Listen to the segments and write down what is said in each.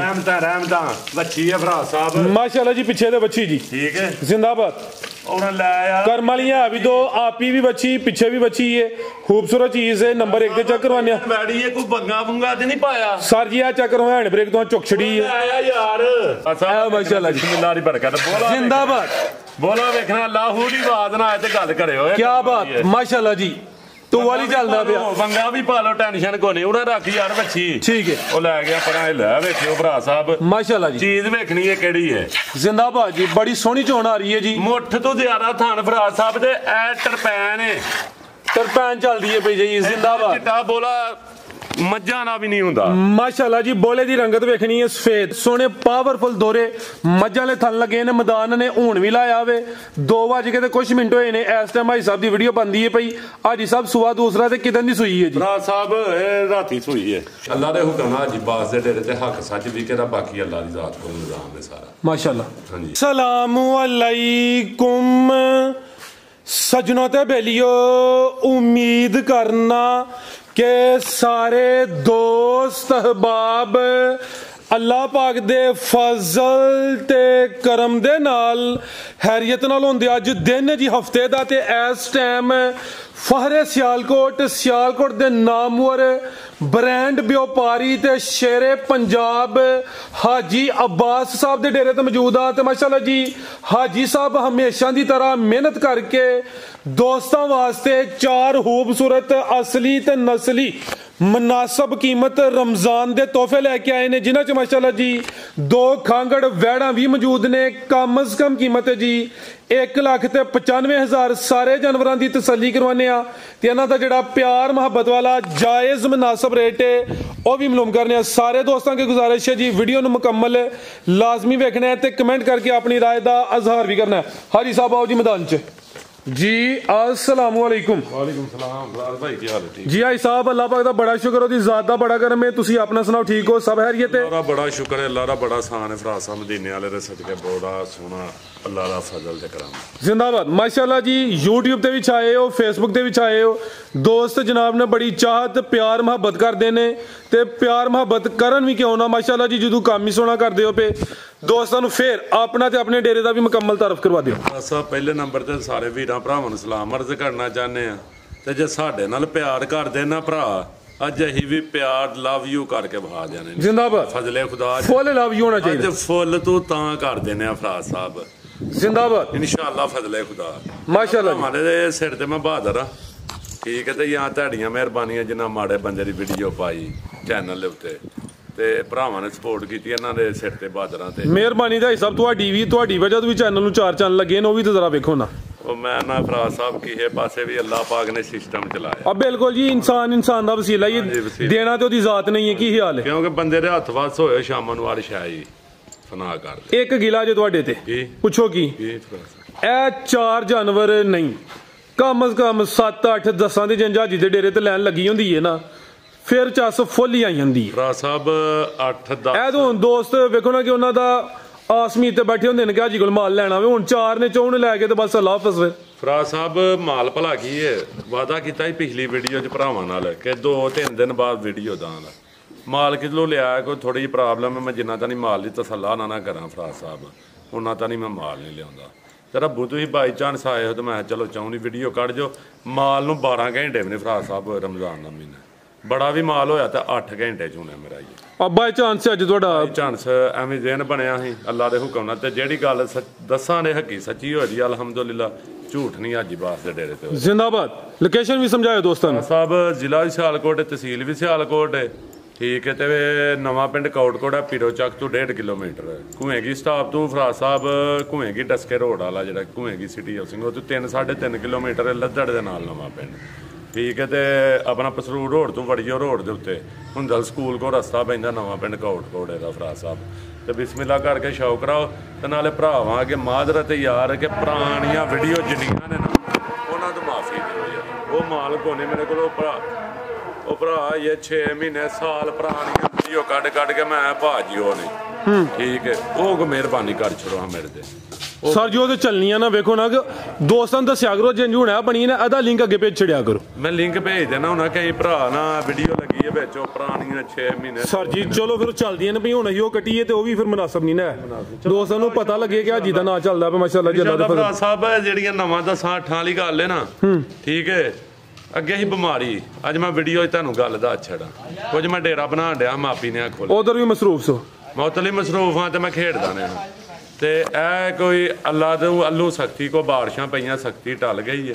रहमता बच्ची है भरा साहब माशाल्लाह जी पीछे दे बच्ची जी ठीक है जिंदाबाद कर्म वाली है अभी तो आपी भी बच्ची पीछे भी बच्ची है खूबसूरत चीज है नंबर 1 ते चेक करवाने बैठी है कोई बंगा बुंगा ते नहीं पाया सर जी आ चेक करो हैंड ब्रेक तो चुक छड़ी है यार माशाल्लाह जी बिस्मिल्लाह दी बरकत बोला जिंदाबाद बोला देखना लाहू दी बात ना आए ते गल करियो क्या बात माशाल्लाह जी तू वाली चलदा पिया बंगा भी पा लो टेंशन को नहीं उन्हें रख यार बच्ची ठीक है ओ ले गया पर ले वेखियो भरा साहब माशाल्लाह जी चीज वेखनी है केड़ी है जिंदाबाद जी बड़ी सोहनी चोण आ रही है जी मुठ तो ज्यादा थान भरा साहब दे ए टरपैन है तरपैन चल रही है पई जी जिंदाबाद चिट्टा बोला मज्जा ना भी नहीं हुंदा माशाल्लाह जी बोले दी रंगत वेखनी है सफेद सोने पावरफुल दोरे मज्जा ले थन लगे ने मैदान ने हुन भी लाया वे 2 बज के ते कुछ मिनट होए ने इस टाइम भाई साहब दी वीडियो बनदी है पई हाजी साहब सुबह दूसरा ते कितन दी सुई है जी भरा साहब राती सुई है अल्लाह दे हुक्म हाजी बास दे डेरे ते हक सच भी केदा बाकी अल्लाह दी जात को निजाम है सारा माशाल्लाह हां जी सलाम अलैकुम सजनों ते बेलियो उम्मीद करना के सारे दोस्त अहबाब अल्लाह पाक दे फजल ते करम दे नाल हैरियत नाल होंदे अज दिन जी हफ्ते दा ते इस टाइम फहरे सियालकोट दे नामवर ब्रांड व्यापारी ते शेरे पंजाब हाजी अब्बास साहब दे डेरे ते मौजूद आ ते माशाल्लाह जी हाजी साहब हमेशा दी तरह मेहनत करके दोस्तां वास्ते 4 खूबसूरत असली ते नस्ली मुनासब कीमत रमजान दे तोहफे लेके आए ने जिन्हां च माशाल्लाह जी 2 खांगड़ वैड़ा भी मौजूद ने कम अज कम कीमत है जी 1,95,000 सारे जानवरां दी तसल्ली करवाने आ ते इन्हां दा जेड़ा प्यार मोहब्बत वाला जायज मुनासब रेट है वह भी मालूम करने सारे दोस्तों की गुजारिश है जी वीडियो नूं मुकम्मल लाजमी वेखना है ते कमेंट करके अपनी राय दा इजहार भी करना है हाजी साहब आओ जी मैदान च जी अस्सलाम वालेकुम वालेकुम सलाम फराज भाई क्या हाल है ठीक जी आई साहब अल्लाह पाक दा बड़ा शुक्र ओदी जात दा बड़ा करम है तुसी अपना सुनाओ ठीक हो सब खैरियत है अल्लाह बड़ा शुक्र है अल्लाह दा बड़ा सान है फराज साहब मदीने वाले दे सदके बड़ा सोना अल्लाह दा फजल ते करम जिंदाबाद माशाल्लाह जी YouTube ते भी छाए हो Facebook ते भी छाए हो दोस्त जनाब ने बड़ी चाहत प्यार मोहब्बत करदे ने ते प्यार मोहब्बत करन भी क्यों ना माशाल्लाह जी जदों काम ही सोना करदे हो पे दोस्तां नूं फिर अपना ते अपने डेरे दा भी मुकम्मल तारफ करवा दिओ साहब पहले नंबर ते सारे वीरां भरावां नूं सलाम अर्ज करना चाहते हैं ते जे साडे नाल प्यार करदे ना भरा अज अही भी प्यार लव यू करके बहा देने जिंदाबाद फजले खुदा फुल लव यू होना चाहिए अज फुल तो तां कर देने फराज साहब जिंदाबाद इंशाअल्लाह फजले खुदा माशाल्लाह हमारे दे सिर ते मैं बहादुर हां ठीक है ते यां तुहाडियां मेहरबानियां जिन्ना माड़े बंदे दी वीडियो पाई चैनल दे उत्ते ते भरावां ने सपोर्ट कीती इन्हां दे सिर ते बहादुरां ते मेहरबानी दा सब तुहाडी वजह तो भी चैनल नूं 4 चैनल लगे ने ओ भी तो जरा देखो ना मैं ना फराज साहब किसे पासे भी अल्लाह पाक ने सिस्टम चलाया अब बिल्कुल जी इंसान दा वसीला ही देना तो ओदी जात नहीं है की हाल है क्योंकि बंदे दे हत्थ वस होए शाम नूं वार शाई फना कर एक गिला जे तुहाडे ते पूछो की ए 4 जानवर नहीं कम अज कम 7 8 10 दी जंजाजी दे डेरे ते लैन लगी होंदी है ना फिर चस फुल ही आई जांदी है फराज साहब 8 10 ए तो दोस्त वेखो ना कि उन्हां दा आसमी ते बैठे होंदे ने कि हाजी कोल माल लेना वे हुण 4 ने 4 लैके ते बस अल्लाह हाफिज़ वे फराज साहब माल भला की है वादा कीता पिछली वीडियो च भरावां नाल कि 2-3 दिन बाद वीडियो दांगा माल किलो लिया कोई थोड़ी जी प्रॉब्लम है मैं जिन्ना तानी माल की तसल्ला ना करा फराज साहब उन्ना तानी मैं माल नहीं लिया ते रब्बू तुसीं बाई चांस आए हो तो मैं चलो चाहूँ वीडियो कढ़ जो माल नूं 12 घंटे भी नहीं फराज साहब रमजान का महीना बड़ा भी माल होया तो 8 घंटे च होना मेरा ये अब बाई चांस अज तुहाडा चांस एवं दिन बनया ही अल्लाह दे हुक्म नाल ते जेहड़ी गल दसां ने हकी सच्ची होई दी अल्हम्दुलिल्लाह झूठ नहीं हाजी बास दे डेरे ते जिंदाबाद लोकेशन भी समझाओ दोस्तों साहब जिला भी सियालकोट तहसील भी सियालकोट है ठीक है तो नवा पिंड कोटकोट है पीरो चक तो 1.5 किलोमीटर घुएगी स्टाप तो फराज साहब घुएगी डस्के रोड वाला जो घुएगी सिटी हाउसिंग वो 3-3.5 किलोमीटर लद्दड़ के नाल नवा पिंड ठीक है तो अपना पसरूर रोड तो वड़ियो रोड के उत्ते हुंदल स्कूल को रस्ता पैंदा नवा पिंड कोटकोट का फराज साहब तो बिस्मिल्लाह करके शौ कराओ तो नाले भरावां अगे माजरत यार कि पुरानियां वीडियो जिन्नियां ने ना उन्हां तो माफ़ी दो यार वो माल कोने मेरे को भरा ये 6 महीने साल पुरानियां वीडियो कट के मैं भाजी हो नहीं ठीक है वो मेहरबानी कर छोड़ो मेरे ते ਸਰ ਜੀ ਉਹ ਤੇ ਚੱਲਣੀਆਂ ਨਾ ਵੇਖੋ ਨਾ ਕਿ ਦੋਸਤਾਂ ਨੂੰ ਦੱਸਿਆ ਕਰੋ ਜਿੰਜ ਹੁਣਾ ਬਣੀ ਨਾ ਇਹਦਾ ਲਿੰਕ ਅੱਗੇ ਭੇਜ ਛੜਿਆ ਕਰੋ। ਮੈਂ ਲਿੰਕ ਭੇਜ ਦੇਣਾ ਹੁਣ ਕਈ ਭਰਾ ਨਾ ਵੀਡੀਓ ਲੱਗੀ ਹੈ ਵਿੱਚ ਉਹ ਪੁਰਾਣੀਆਂ 6 ਮਹੀਨੇ ਸਰ ਜੀ ਚਲੋ ਫਿਰ ਚੱਲਦੀਆਂ ਨੇ ਵੀ ਹੁਣ ਅਸੀਂ ਉਹ ਕੱਟੀਏ ਤੇ ਉਹ ਵੀ ਫਿਰ ਮੁਨਾਸਬ ਨਹੀਂ ਨਾ ਦੋਸਤਾਂ ਨੂੰ ਪਤਾ ਲੱਗੇ ਕਿ ਹਾਜੀ ਦਾ ਨਾਂ ਚੱਲਦਾ ਪਿਆ ਮਾਸ਼ਾਅੱਲਾ ਜੀ। ਅੱਲਾਹ ਭਰਾ ਸਾਹਿਬ ਜਿਹੜੀਆਂ ਨਵਾਂ ਦਾ ਸਾਠਾਂ ਵਾਲੀ ਗੱਲ ਹੈ ਨਾ ਠੀਕ ਹੈ ਅੱਗੇ ਹੀ ਬਿਮਾਰੀ ਅੱਜ ਮੈਂ ਵੀਡੀਓ 'ਚ ਤੁਹਾਨੂੰ ਗੱਲ ਦਾ ਛੜਾ ਕੁਝ ਮੈਂ ਡੇਰਾ ਬਣਾਉਣ ਡਿਆ ਮਾਪੀ ਨੇ ਖੋਲ ਉਧਰ ਵੀ ਮਸਰੂਫ ਸੋ ਮੁਤਲੀ ਮਸਰੂਫ ਹਾਂ ਤੇ ਮੈਂ ਖੇਡਦਾ ਨੇ ਤੇ ਇਹ ਕੋਈ ਅੱਲਾ ਦੇ ਅੱਲੂ ਸਖਤੀ ਕੋ ਬਾਰਿਸ਼ਾਂ ਪਈਆਂ ਸਖਤੀ ਟਲ ਗਈ ਹੈ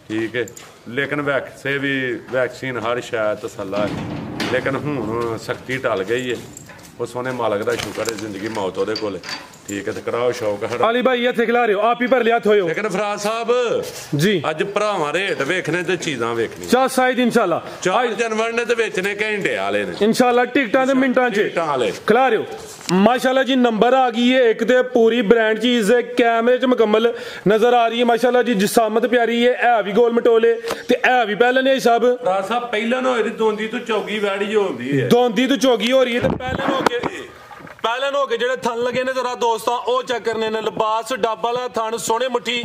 ਠੀਕ ਹੈ ਲੇਕਿਨ ਵੈਕਸੇ ਵੀ ਵੈਕਸੀਨ ਹਰ ਸ਼ਾਇਦ ਤਸੱਲਾ ਹੈ ਲੇਕਿਨ ਹੁਣ ਸਖਤੀ ਟਲ ਗਈ ਹੈ ਉਹ ਸੋਹਣੇ ਮਾਲਕ ਦਾ ਸ਼ੁਕਰ ਹੈ ਜ਼ਿੰਦਗੀ ਮੌਤ ਉਹਦੇ ਕੋਲ ਠੀਕ ਹੈ ਤੇ ਕਰਾਓ ਸ਼ੌਕ ਹੜਾ ਅਲੀ ਭਾਈ ਇੱਥੇ ਖਿਲਾ ਰਹੇ ਹੋ ਆਪ ਹੀ ਭਰ ਲਿਆ ਥੋਇਓ ਲੇਕਿਨ ਫਰਾਜ਼ ਸਾਹਿਬ ਜੀ ਅੱਜ ਭਰਾਵਾਂ ਰੇਟ ਵੇਖਣੇ ਤੇ ਚੀਜ਼ਾਂ ਵੇਖਣੀਆਂ ਚਾ ਸਾਈਦ ਇਨਸ਼ਾਅੱਲਾ 4 ਜਨਵਰੀ ਨੇ ਤੇ ਵੇਚਣੇ ਘੰਟੇ ਵਾਲੇ ਨੇ ਇਨਸ਼ਾਅੱਲਾ ਟਿਕਟਾਂ ਦੇ ਮਿੰਟਾਂ 'ਚ ਟਿਕਟਾਂ ਵਾਲੇ ਖਿਲਾ ਰਹੇ ਹੋ माशाल्लाह जी नंबर आ गई है एक तो पूरी ब्रांड चीज है कैमरे च मुकम्मल नजर आ रही है माशाल्लाह जी जिसामत प्यारी है भी गोल मटोले ते है भी पहले ने साहब राज साहब पहले न होई दोंदी तो चौगी वैड़ी होंदी है दोंदी तो चौगी हो रही है ते पहले हो के जेड़े थन लगे ने जरा दोस्तों ओ चेक करने ने लिबास डब वाला थन सोने मुट्ठी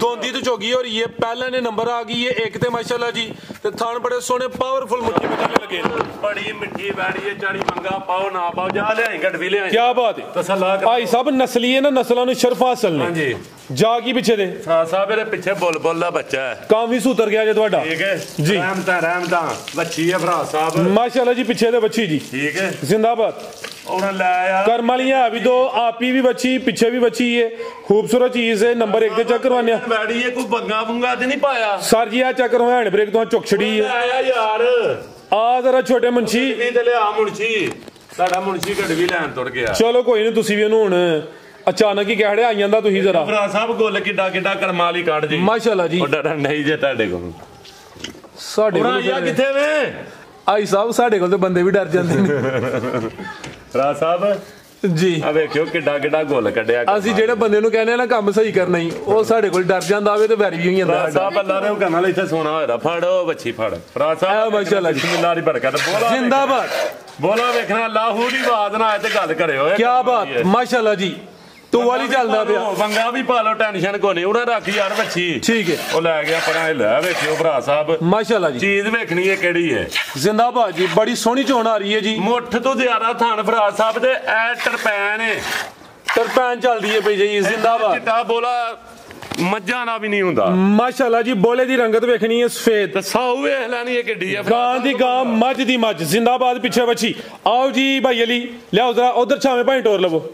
दोंदी तो चौगी हो रही है पहले ने नंबर आ गई है एक ते माशाल्लाह जी ते थन बड़े सोने पावरफुल मुट्ठी में लगे बड़ी मिठी वैड़ी है चाड़ी मंगा पाओ ना पाओ जा ले गट भी ले क्या बात है तसल्ला भाई साहब नस्ली है ना नस्लों ने शर्फ हासिल ने हां जी जागी पीछे दे साहब मेरे पीछे बुलबुल दा बच्चा है काम भी सुतर गया जे ਤੁਹਾਡਾ ठीक है जी रहमता बच्ची है फराज साहब माशाल्लाह जी पीछे दे बच्ची जी ठीक है जिंदाबाद और ले यार कर्म वाली है अभी तो आपी भी बच्ची पीछे भी बच्ची है खूबसूरत चीज है नंबर 1 ते चेक करवाने वैड़ी है कोई बंगा बुंगा ते नहीं पाया सर जी आ चेक करो हैंड ब्रेक तो चुक छड़ी है आया यार आ जरा छोटे मुंशी ਵੀ ਤੇ ਲਿਆ ਮੁਨਸ਼ੀ ਸਾਡਾ ਮੁਨਸ਼ੀ ਗੜਵੀ ਲੈਣ ਤੁਰ ਗਿਆ ਚਲੋ ਕੋਈ ਨਹੀਂ ਤੁਸੀਂ ਵੀ ਇਹਨੂੰ ਹੁਣ ਅਚਾਨਕ ਹੀ ਕਹਿ ਰਹੇ ਆ ਜਾਂਦਾ ਤੁਸੀਂ ਜ਼ਰਾ ਭਰਾ ਸਾਹਿਬ ਗੁੱਲ ਕਿੱਡਾ ਕਿੱਡਾ ਕਰਮਾਂ ਵਾਲੀ ਕੱਢ ਜੀ ਮਾਸ਼ਾਅੱਲਾ ਜੀ ਉਹ ਡਰਨ ਨਹੀਂ ਜੇ ਤੁਹਾਡੇ ਕੋਲ ਸਾਡੇ ਹੁਣ ਆਇਆ ਕਿੱਥੇ ਵੇ ਆਈ ਸਾਹਿਬ ਸਾਡੇ ਕੋਲ ਤੇ ਬੰਦੇ ਵੀ ਡਰ ਜਾਂਦੇ ਨੇ ਭਰਾ ਸਾਹਿਬ ਜੀ ਆ ਵੇਖਿਓ ਕਿੱਡਾ ਕਿੱਡਾ ਗੁੱਲ ਕੱਢਿਆ ਅਸੀਂ ਜਿਹੜੇ ਬੰਦੇ ਨੂੰ ਕਹਿੰਦੇ ਆ ਨਾ ਕੰਮ ਸਹੀ ਕਰਨਾ ਹੀ ਉਹ ਸਾਡੇ ਕੋਲ ਡਰ ਜਾਂਦਾ ਆਵੇ ਤੇ ਵੈਰੀ ਵੀ ਜਾਂਦਾ ਭਰਾ ਸਾਹਿਬ ਅੱਲਾ ਨੇ ਉਹ ਕਰਨ ਵਾਲੇ ਇੱਥੇ ਸੋਨਾ ਹੋਇਆ ਫੜੋ ਬੱਚੀ ਫੜ ਭਰਾ ਸਾਹਿਬ ਮਾਸ਼ਾਅੱਲਾ ਜੀ ਬਿਸਮਿਲ੍ਲਾਹ ਦੀ ਬਰਕਤ ਬੋਲਾ ਜਿੰਦਾਬਾਦ ਬੋਲਾ ਵੇਖਣਾ ਲਾਹੂ ਦੀ ਆਵਾਜ਼ ਨਾ ਆਏ ਤੇ ਗੱਲ ਕਰਿਓ ਕੀ ਬਾਤ ਮਾਸ਼ਾਅੱਲਾ ਜੀ ਤੂੰ ਵਾਲੀ ਚੱਲਦਾ ਪਿਆ ਵੰਗਾ ਵੀ ਪਾ ਲਓ ਟੈਨਸ਼ਨ ਕੋ ਨਹੀਂ ਉਹਨਾਂ ਰੱਖ ਯਾਰ ਬੱਚੀ ਠੀਕ ਹੈ ਉਹ ਲੈ ਗਿਆ ਪਰਾਂ ਲੈ ਵੇਖਿਓ ਭਰਾ ਸਾਹਿਬ ਮਾਸ਼ਾਅੱਲਾ ਜੀ ਚੀਜ਼ ਵੇਖਣੀ ਹੈ ਕਿਹੜੀ ਹੈ ਜ਼ਿੰਦਾਬਾਦ ਜੀ ਬੜੀ ਸੋਹਣੀ ਚੋਣ ਆ ਰਹੀ ਹੈ ਜੀ ਮੁੱਠ ਤੋਂ ਜ਼ਿਆਦਾ ਥਾਨ ਭਰਾ ਸਾਹਿਬ ਦੇ ਐ ਟਰਪੈਨ ਹੈ ਤਰਪੈਨ ਚੱਲਦੀ ਹੈ ਪਈ ਜੀ ਜ਼ਿੰਦਾਬਾਦ ਚਿੱਟਾ ਬੋਲਾ ਮੱਝਾਂ ਨਾਲ ਵੀ ਨਹੀਂ ਹੁੰਦਾ ਮਾਸ਼ਾਅੱਲਾ ਜੀ ਬੋਲੇ ਦੀ ਰੰਗਤ ਵੇਖਣੀ ਹੈ ਸਫੇਦ ਸਾਉ ਵੇਖ ਲੈਣੀ ਹੈ ਕਿੱਡੀ ਹੈ ਗਾਂ ਦੀ ਗਾਂ ਮੱਝ ਦੀ ਮੱਝ ਜ਼ਿੰਦਾਬਾਦ ਪਿੱਛੇ ਬੱਚੀ ਆਓ ਜੀ ਭਾਈ ਅਲੀ ਲਿਆਓ ਜ਼ਰਾ ਉਧਰ ਛਾਵੇਂ ਭਾਈ ਟੋਰ ਲਵੋ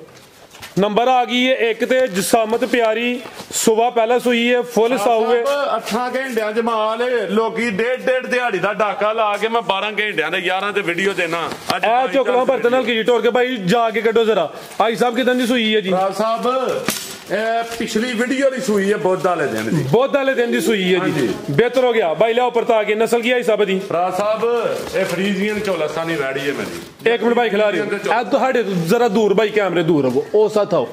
नंबर आ गई है एक ते जिसामत प्यारी सुबह पहले सुई है फुल साउए 8 ਘੰਟਿਆਂ ਚ ਮਾਲ ਲੋਕੀ ਡੇਢ ਦਿਹਾੜੀ ਦਾ ਡਾਕਾ ਲਾ ਕੇ ਮੈਂ 12 ਘੰਟਿਆਂ ਦੇ 11 ਤੇ ਵੀਡੀਓ ਦੇਣਾ ਅੱਜ ਇਹ ਚੁਕਲਾ ਬਰਤਨ ਨਾਲ ਕੀ ਟੋਰ ਕੇ ਭਾਈ ਜਾ ਕੇ ਕੱਢੋ ਜ਼ਰਾ ਆਈ ਸਾਹਿਬ ਕਿਦਾਂ ਦੀ ਸੂਈ ਹੈ ਜੀ ਰਾਜ ਸਾਹਿਬ ਇਹ ਪਿਛਲੀ ਵੀਡੀਓ ਦੀ ਸੂਈ ਹੈ ਬੁੱਧ ਵਾਲੇ ਦਿਨ ਦੀ ਬੁੱਧ ਵਾਲੇ ਦਿਨ ਦੀ ਸੂਈ ਹੈ ਜੀ ਬਿਹਤਰ ਹੋ ਗਿਆ ਭਾਈ ਲਿਆਓ ਪਰਤਾ ਕੇ ਨਸਲ ਕੀ ਆਈ ਸਾਹਿਬ ਦੀ ਰਾਜ ਸਾਹਿਬ ਇਹ ਫਰੀਜ਼ੀਅਨ ਚੋਲਸਤਾਨੀ ਵੈੜੀ ਹੈ ਮੇਰੀ ਇੱਕ ਮਿੰਟ ਭਾਈ ਖਿਲਾ ਰਹੀ ਐ ਤੁਹਾਡੇ ਜ਼ਰਾ ਦੂਰ ਭਾਈ ਕੈਮਰੇ ਦੂਰ ਰਵੋ ਉਹ ਸਾਥ ਆਓ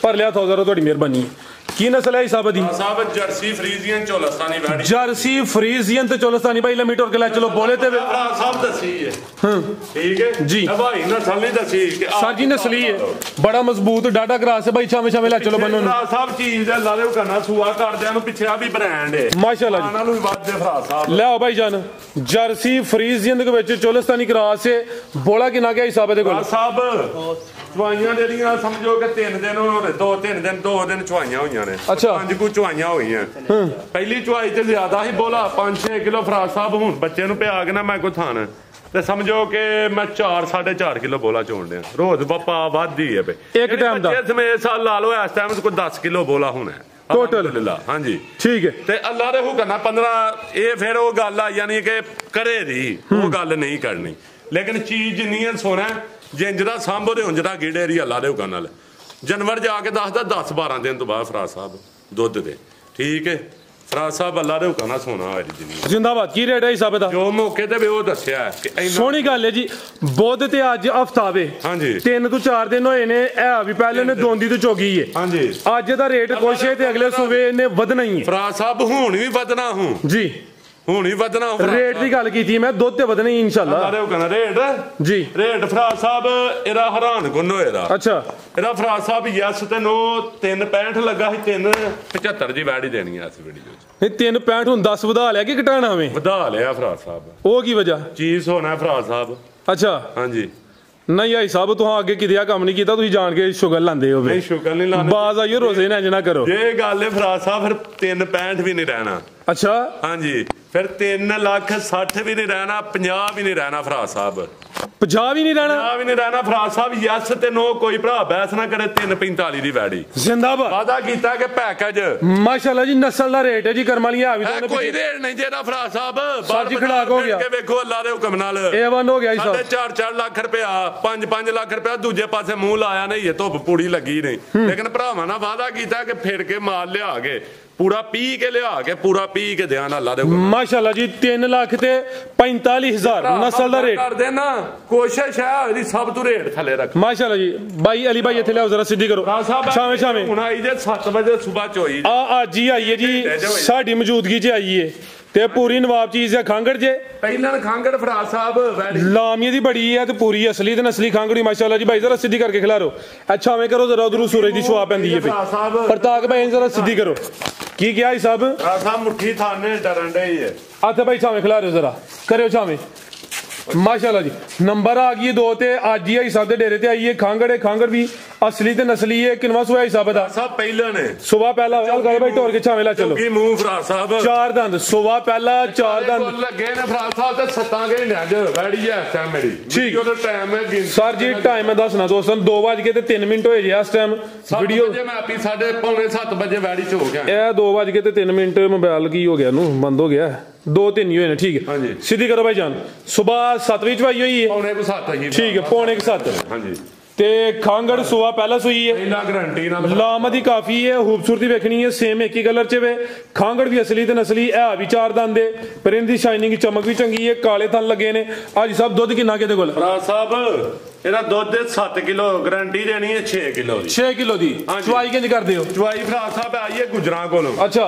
ਪਰ ਲਿਆ ਥੋ ਜ਼ਰਾ ਤੁਹਾਡੀ ਮਿਹਰਬਾਨੀ ਕੀ ਨਸਲ ਹੈ ਸਾਹਿਬ ਦੀ ਸਾਹਿਬ ਜਰਸੀ ਫਰੀਜ਼ੀਅਨ ਚੋਲਸਤਾਨੀ ਵੈੜੀ ਜਰਸੀ ਫਰੀਜ਼ੀਅਨ ਤੇ ਚੋਲਸਤਾਨੀ ਭਾਈ ਲੰਮੀ ਟੋਰ ਕੇ ਲੈ ਚਲੋ ਬੋਲੇ ਤੇ ਭਰਾ ਸਾਹਿਬ ਦੱਸੀ ਹੈ ਠੀਕ ਹੈ ਜੀ ਭਾਈ ਨਸਲ ਨਹੀਂ ਦੱਸੀ ਕਿ ਸਰ ਜੀ ਨਸਲੀ ਹੈ ਬੜਾ ਮਜ਼ਬੂਤ ਡਾਟਾ ਕਰਾਸ ਹੈ ਭਾਈ ਛਾਵੇਂ ਛਾਵੇਂ ਲੈ ਚਲੋ ਬੰਨੋ ਨੂੰ ਭਰਾ ਸਾਹਿਬ ਚੀਜ਼ ਹੈ ਲਾਲੇ ਕਰਨਾ ਸੂਆ ਕਰਦਿਆਂ ਨੂੰ ਪਿੱਛੇ ਆ ਵੀ ਬ੍ਰਾਂਡ ਹੈ ਮਾਸ਼ਾਅੱਲਾ ਜੀ ਉਹਨਾਂ ਨੂੰ ਵੀ ਵੱਧਦੇ ਭਰਾ ਸਾਹਿਬ ਲੈ ਭਾਈ ਜਾਨ ਜਰਸੀ ਫਰੀਜ਼ੀਅਨ ਦੇ ਵਿੱਚ ਚੋਲਸਤਾਨੀ ਕਰਾਸ ਹੈ ਬੋਲਾ ਕਿੰਨਾ ਗਿਆ ਹਿਸਾਬ ਦੇ ਕੋਲ ਸਾਹਿਬ ਚੁਆਈਆਂ ਜਿਹੜੀਆਂ ਸਮਝੋ ਕਿ 3 ਦਿਨ ਹੋਣੇ 2 ਦਿਨ ਚੁਆਈਆਂ ਹੋਈਆਂ ਨੇ ਅੱਛਾ 5 ਕੁ ਚੁਆਈਆਂ ਹੋਈਆਂ ਪਹਿਲੀ ਚੁਆਈ ਤੇ ਜ਼ਿਆਦਾ ਹੀ ਬੋਲਾ 5-6 ਕਿਲੋ ਫਰਾਜ਼ ਸਾਹਿਬ ਹੁਣ ਬੱਚੇ ਨੂੰ ਪਿਆ ਕੇ ਨਾ ਮੈਂ ਕੋਈ ਥਾਨ ਤੇ ਸਮਝੋ ਕਿ ਮੈਂ 4-4.5 ਕਿਲੋ ਬੋਲਾ ਚੋਣ ਡਿਆ ਰੋਜ਼ ਬਾਪਾ ਵੱਧਦੀ ਹੈ ਬਈ ਇੱਕ ਟਾਈਮ ਦਾ ਸਮੇਤ ਸਾਲ ਲਾ ਲਓ ਇਸ ਟਾਈਮ ਕੋਈ 10 ਕਿਲੋ ਬੋਲਾ ਹੋਣਾ ਟੋਟਲ ਹਾਂਜੀ ਠੀਕ ਹੈ ਤੇ ਅੱਲਾ ਦੇ ਹੁਕਮ ਨਾਲ 15 ਇਹ ਫਿਰ ਉਹ ਗੱਲ ਆ ਯਾਨੀ ਕਿ ਕਰੇ ਦੀ ਉਹ ਗੱਲ ਨਹੀਂ ਕਰਨੀ ਲੇਕਿਨ ਚੀਜ਼ ਜਿੰਨੀ ਹੈ ਸੋਨਾ ਜਿੰਜ ਦਾ ਸਾਂਭੋ ਦੇ ਉਂਝ ਦਾ ਗੀੜੇ ਦੀ ਅੱਲਾ ਦੇ ਹੁਕਮ ਨਾਲ ਜਨਵਰ ਜਾ ਕੇ ਦੱਸਦਾ 10-12 ਦਿਨ ਤੋਂ ਬਾਅਦ ਫਰਾਜ਼ ਸਾਹਿਬ ਦੁੱਧ ਦੇ ਠੀਕ ਹੈ ਫਰਾਜ਼ ਸਾਹਿਬ ਅੱਲਾ ਦੇ ਹੁਕਮ ਨਾਲ ਸੋਨਾ ਹੋਇਆ ਜੀ ਜ਼ਿੰਦਾਬਾਦ ਕੀ ਰੇਟ ਹੈ ਹਿਸਾਬ ਦਾ ਜੋ ਮੌਕੇ ਤੇ ਵੀ ਉਹ ਦੱਸਿਆ ਕਿ ਸੋਹਣੀ ਗੱਲ ਹੈ ਜੀ ਬੁੱਧ ਤੇ ਅੱਜ ਹਫਤਾਵੇ ਹਾਂਜੀ 3 ਤੋਂ 4 ਦਿਨ ਹੋਏ ਨੇ ਇਹ ਵੀ ਪਹਿਲੇ ਨੇ ਦੋਂਦੀ ਤੋਂ ਚੋਗੀ ਹੈ ਹਾਂਜੀ ਅੱਜ ਦਾ ਰੇਟ ਕੁਛ ਹੈ ਤੇ ਅਗਲੇ ਸੂਬੇ ਨੇ ਵਧਣਾ ਹੀ ਹੈ ਫਰਾਜ਼ ਸਾਹਿਬ ਹੁਣ ਵੀ ਵਧਣਾ ਹੂੰ ਜੀ ਹੁਣ ਹੀ ਵਧਣਾ ਰੇਟ ਦੀ ਗੱਲ ਕੀਤੀ ਮੈਂ, ਦੁੱਧ ਤੇ ਵਧਣੇ ਇਨਸ਼ਾਅੱਲਾ। ਸਾਰੇ ਉਹ ਕਹਿੰਦਾ ਰੇਟ ਜੀ, ਰੇਟ ਫਰਾਜ ਸਾਹਿਬ ਇਹਦਾ ਹੈਰਾਨ ਗੁੰਨ ਹੋਏਦਾ। ਅੱਛਾ, ਇਹਦਾ ਫਰਾਜ ਸਾਹਿਬ ਯਸ ਤੈਨੂੰ 365 ਲੱਗਾ ਸੀ, 375 ਦੀ ਵੈੜੀ ਦੇਣੀ ਆ ਇਸ ਵੀਡੀਓ 'ਚ। ਨਹੀਂ 365 ਹੁਣ 10 ਵਧਾ ਲਿਆ ਕਿ ਘਟਾਣਾ ਵੇ? ਵਧਾ ਲਿਆ ਫਰਾਜ ਸਾਹਿਬ। ਉਹ ਕੀ ਵਜ੍ਹਾ? ਚੀਜ਼ ਹੋਣਾ ਫਰਾਜ ਸਾਹਿਬ। ਅੱਛਾ, ਹਾਂਜੀ ਨਹੀਂ ਆਈ ਸਾਹਿਬ ਤੁਹਾਂ ਅੱਗੇ ਕਿਤੇ ਕੰਮ ਨਹੀਂ ਕੀਤਾ, ਤੁਸੀਂ ਜਾਣ ਕੇ ਸ਼ੁਗਰ ਲਾਂਦੇ ਹੋ। ਨਹੀਂ ਸ਼ੁਕਰ ਨਹੀਂ ਲਾਣਾ, ਬਾਜ਼ ਆਈਓ ਰੋਜ਼ੇ ਨਾ ਇੰਜ ਨਾ ਕਰੋ। ਜੇ ਗੱਲ ਹੈ ਫਰਾਜ ਸਾਹਿਬ ਫਿਰ 365 ਵੀ ਨਹੀਂ ਰਹਿਣਾ। ਅੱਛਾ, ਹਾਂਜੀ ਫਿਰ 3,60,000 ਵੀ ਨਹੀਂ ਰਹਿਣਾ, 50 ਵੀ ਨਹੀਂ ਰਹਿਣਾ ਫਰਾਜ ਸਾਹਿਬ। 50 ਵੀ ਨਹੀਂ ਰਹਿਣਾ? 50 ਵੀ ਨਹੀਂ ਰਹਿਣਾ ਫਰਾਜ ਸਾਹਿਬ। ਯਸ ਤੇ ਨੋ ਕੋਈ ਭਰਾ ਬਹਿਸ ਨਾ ਕਰੇ। 345 ਦੀ ਵੈੜੀ ਜ਼ਿੰਦਾਬਾਦ। ਵਾਦਾ ਕੀਤਾ ਕਿ ਪੈਕੇਜ ਮਾਸ਼ਾਅੱਲਾ ਜੀ, ਨਸਲ ਦਾ ਰੇਟ ਹੈ ਜੀ ਕਰਮ ਵਾਲੀ। ਆ ਵੀ ਤਾਂ ਕੋਈ ਰੇਟ ਨਹੀਂ ਜਿਹੜਾ ਫਰਾਜ ਸਾਹਿਬ ਸਰ ਜੀ ਖੜਾਕ ਹੋ ਗਿਆ। ਵੇਖੋ ਅੱਲਾ ਦੇ ਹੁਕਮ ਨਾਲ A1 ਹੋ ਗਿਆ ਜੀ ਸਾਹਿਬ। 4-4 ਲੱਖ ਰੁਪਇਆ, 5-5 ਲੱਖ ਰੁਪਇਆ ਦੂਜੇ ਪਾਸੇ ਮੂੰਹ ਲਾਇਆ ਨਹੀਂ, ਇਹ ਧੁੱਪ ਪੂੜੀ ਲੱਗੀ ਨਹੀਂ। ਲੇਕਿਨ ਭਰਾਵਾਂ ਨਾਲ ਵਾਦਾ ਕੀਤਾ ਕਿ ਫਿਰ ਕੇ ਮਾਲ ਲਿਆ ਕੇ ਪੂਰਾ ਪੀ ਕੇ ਲਿਆ ਕੇ ਪੂਰਾ ਪੀ ਕੇ ਧਿਆਨ ਅੱਲਾ ਦੇ ਹੁਕਮ। ਮਾਸ਼ਾਅੱਲਾ ਜੀ 3 ਲੱਖ ਤੇ 45,000 ਨਸਲ ਦਾ ਰੇਟ ਕਰਦੇ ਨਾ। ਕੋਸ਼ਿਸ਼ ਹੈ ਇਹਦੀ ਸਭ ਤੋਂ ਰੇਟ ਥੱਲੇ ਰੱਖ। ਮਾਸ਼ਾਅੱਲਾ ਜੀ। ਬਾਈ ਅਲੀ ਭਾਈ ਇੱਥੇ ਲਿਆਓ ਜ਼ਰਾ, ਸਿੱਧੀ ਕਰੋ। ਛਾਵੇਂ ਛਾਵੇਂ ਹੁਣ ਆਈ ਜੇ 7 ਵਜੇ ਸਵੇਰ ਚ ਹੋਈ ਅੱਜ ਹੀ ਆਈਏ ਜੀ, ਸਾਡੀ ਮੌਜੂਦਗੀ 'ਚ ਆਈਏ ਤੇ ਪੂਰੀ ਨਵਾਬ ਚੀਜ਼ ਹੈ। ਖਾਂਗੜ ਜੇ ਪਹਿਲਾਂ ਖਾਂਗੜ ਫਰਾਜ ਸਾਹਿਬ ਲਾਮੀਏ ਦੀ ਬੜੀ ਹੈ ਤੇ ਪੂਰੀ ਅਸਲੀ ਤੇ ਨਸਲੀ ਖਾਂਗੜੀ। ਮਾਸ਼ਾਅੱਲਾ ਜੀ ਭਾਈ ਜ਼ਰਾ ਸਿੱਧੀ ਕਰਕੇ ਖਿਲਾਰੋ। ਅੱਛਾ ਐਵੇਂ ਕਰੋ ਜ਼ਰਾ, ਉਧਰੋਂ ਸੂਰਜ ਦੀ ਛੁਆ ਪੈਂਦੀ ਹੈ। ਪ੍ਰਤਾਪ ਭਾਈ ਜ਼ਰਾ ਸਿੱਧੀ ਕਰੋ। ਕੀ ਕਿਹਾ ਸਾਹਿਬ? ਸਾਹਿਬ ਮੁੱਠੀ ਥਾਨੇ ਡਰਨ ਡੇ ਹੈ। ਅੱਛਾ ਭਾਈ ਛਾਵੇਂ ਖਿਲਾਰਿਓ ਜ਼ਰਾ, ਕਰਿਓ ਛਾਵੇਂ। ਮਾਸ਼ਾਅੱਲਾ ਜੀ ਨੰਬਰ ਆ ਗਈ 2 ਤੇ ਅੱਜ ਹੀ ਹਿਸਾਬ ਦੇ ਡੇਰੇ ਤੇ ਆਈਏ। ਖਾਂਗੜ ਹੈ, ਖਾਂਗੜ ਵੀ ਅਸਲੀ ਤੇ ਨਸਲੀ ਹੈ। ਕਿੰਨਵਾ ਸੁਆ ਹਿਸਾਬ ਦਾ? ਸਾਹਿਬ ਪਹਿਲਾਂ ਨੇ ਸੁਬਾ ਪਹਿਲਾ ਗੱਲ ਕਰ ਭਾਈ, ਢੋਰ ਕੇ ਛਾਵੇਂ ਲਾ ਚਲੋ। ਕੀ ਮੂੰਹ ਫਰਾਜ ਸਾਹਿਬ 4 ਦੰਦ ਸੁਬਾ ਪਹਿਲਾ, 4 ਦੰਦ ਲੱਗੇ ਨੇ ਫਰਾਜ ਸਾਹਿਬ ਤੇ 7 ਘੰਟਿਆਂ ਚ ਵੈੜੀ ਹੈ ਇਸ ਟਾਈਮ ਮੇਰੀ। ਠੀਕ ਉਹਦਾ ਟਾਈਮ ਹੈ ਸਰ ਜੀ, ਟਾਈਮ ਮੈਂ ਦੱਸਣਾ ਦੋਸਤਾਂ, 2:03 ਹੋਏ ਜੀ ਇਸ ਟਾਈਮ ਵੀਡੀਓ। ਮੈਂ ਆਪੀ 6:45 ਵਜੇ ਵੈੜੀ ਚ ਹੋ ਗਿਆ। ਇਹ 2:03 ਮੋਬਾਈਲ ਕੀ ਹੋ ਗਿਆ ਨੂੰ ਬੰਦ ਹੋ ਗਿਆ। 2-3 ਹੀ ਹੋਏ ਨੇ। ਠੀਕ ਹੈ ਸਿੱਧੀ ਕਰੋ ਭਾਈ ਜਾਨ। ਸਵੇਰ 7 ਵਜੇ ਚਵਾਈ ਹੋਈ ਹੈ। 6:45 ਹੀ ਠੀਕ ਹੈ, 6:45। ਹਾਂਜੀ ਤੇ ਖਾਂਗੜ ਸੁਬਾ ਪਹਿਲਾ ਸੂਈ ਹੈ। ਪਹਿਲਾ ਗਾਰੰਟੀ ਨਾਲ ਲਾਮਦੀ ਕਾਫੀ ਹੈ। ਖੂਬਸੂਰਤੀ ਵੇਖਣੀ ਹੈ, ਸੇਮ ਇੱਕ ਹੀ ਕਲਰ ਚ ਵੇ। ਖਾਂਗੜ ਵੀ ਅਸਲੀ ਤੇ ਨਸਲੀ ਹੈ ਵੀ 4 ਦੰਦ ਦੇ। ਪਰਿੰਦ ਦੀ ਸ਼ਾਈਨਿੰਗ ਚਮਕ ਵੀ ਚੰਗੀ ਹੈ। ਕਾਲੇ ਥਣ ਲੱਗੇ ਨੇ। ਅੱਜ ਸਾਹਿਬ ਦੁੱਧ ਕਿੰਨਾ ਕਿਹਦੇ ਕੋਲ? ਫਰਾਜ ਸਾਹਿਬ ਇਹਦਾ ਦੁੱਧ 7 ਕਿਲੋ ਗਾਰੰਟੀ ਦੇਣੀ ਹੈ। 6 ਕਿਲੋ ਦੀ। 6 ਕਿਲੋ ਦੀ ਚਵਾਈ ਕਿੰਜ ਕਰਦੇ ਹੋ? ਚਵਾਈ ਫਰਾਜ ਸਾਹਿਬ ਆਈ ਹੈ ਗੁਜਰਾਂ ਕੋਲੋਂ। ਅੱਛਾ,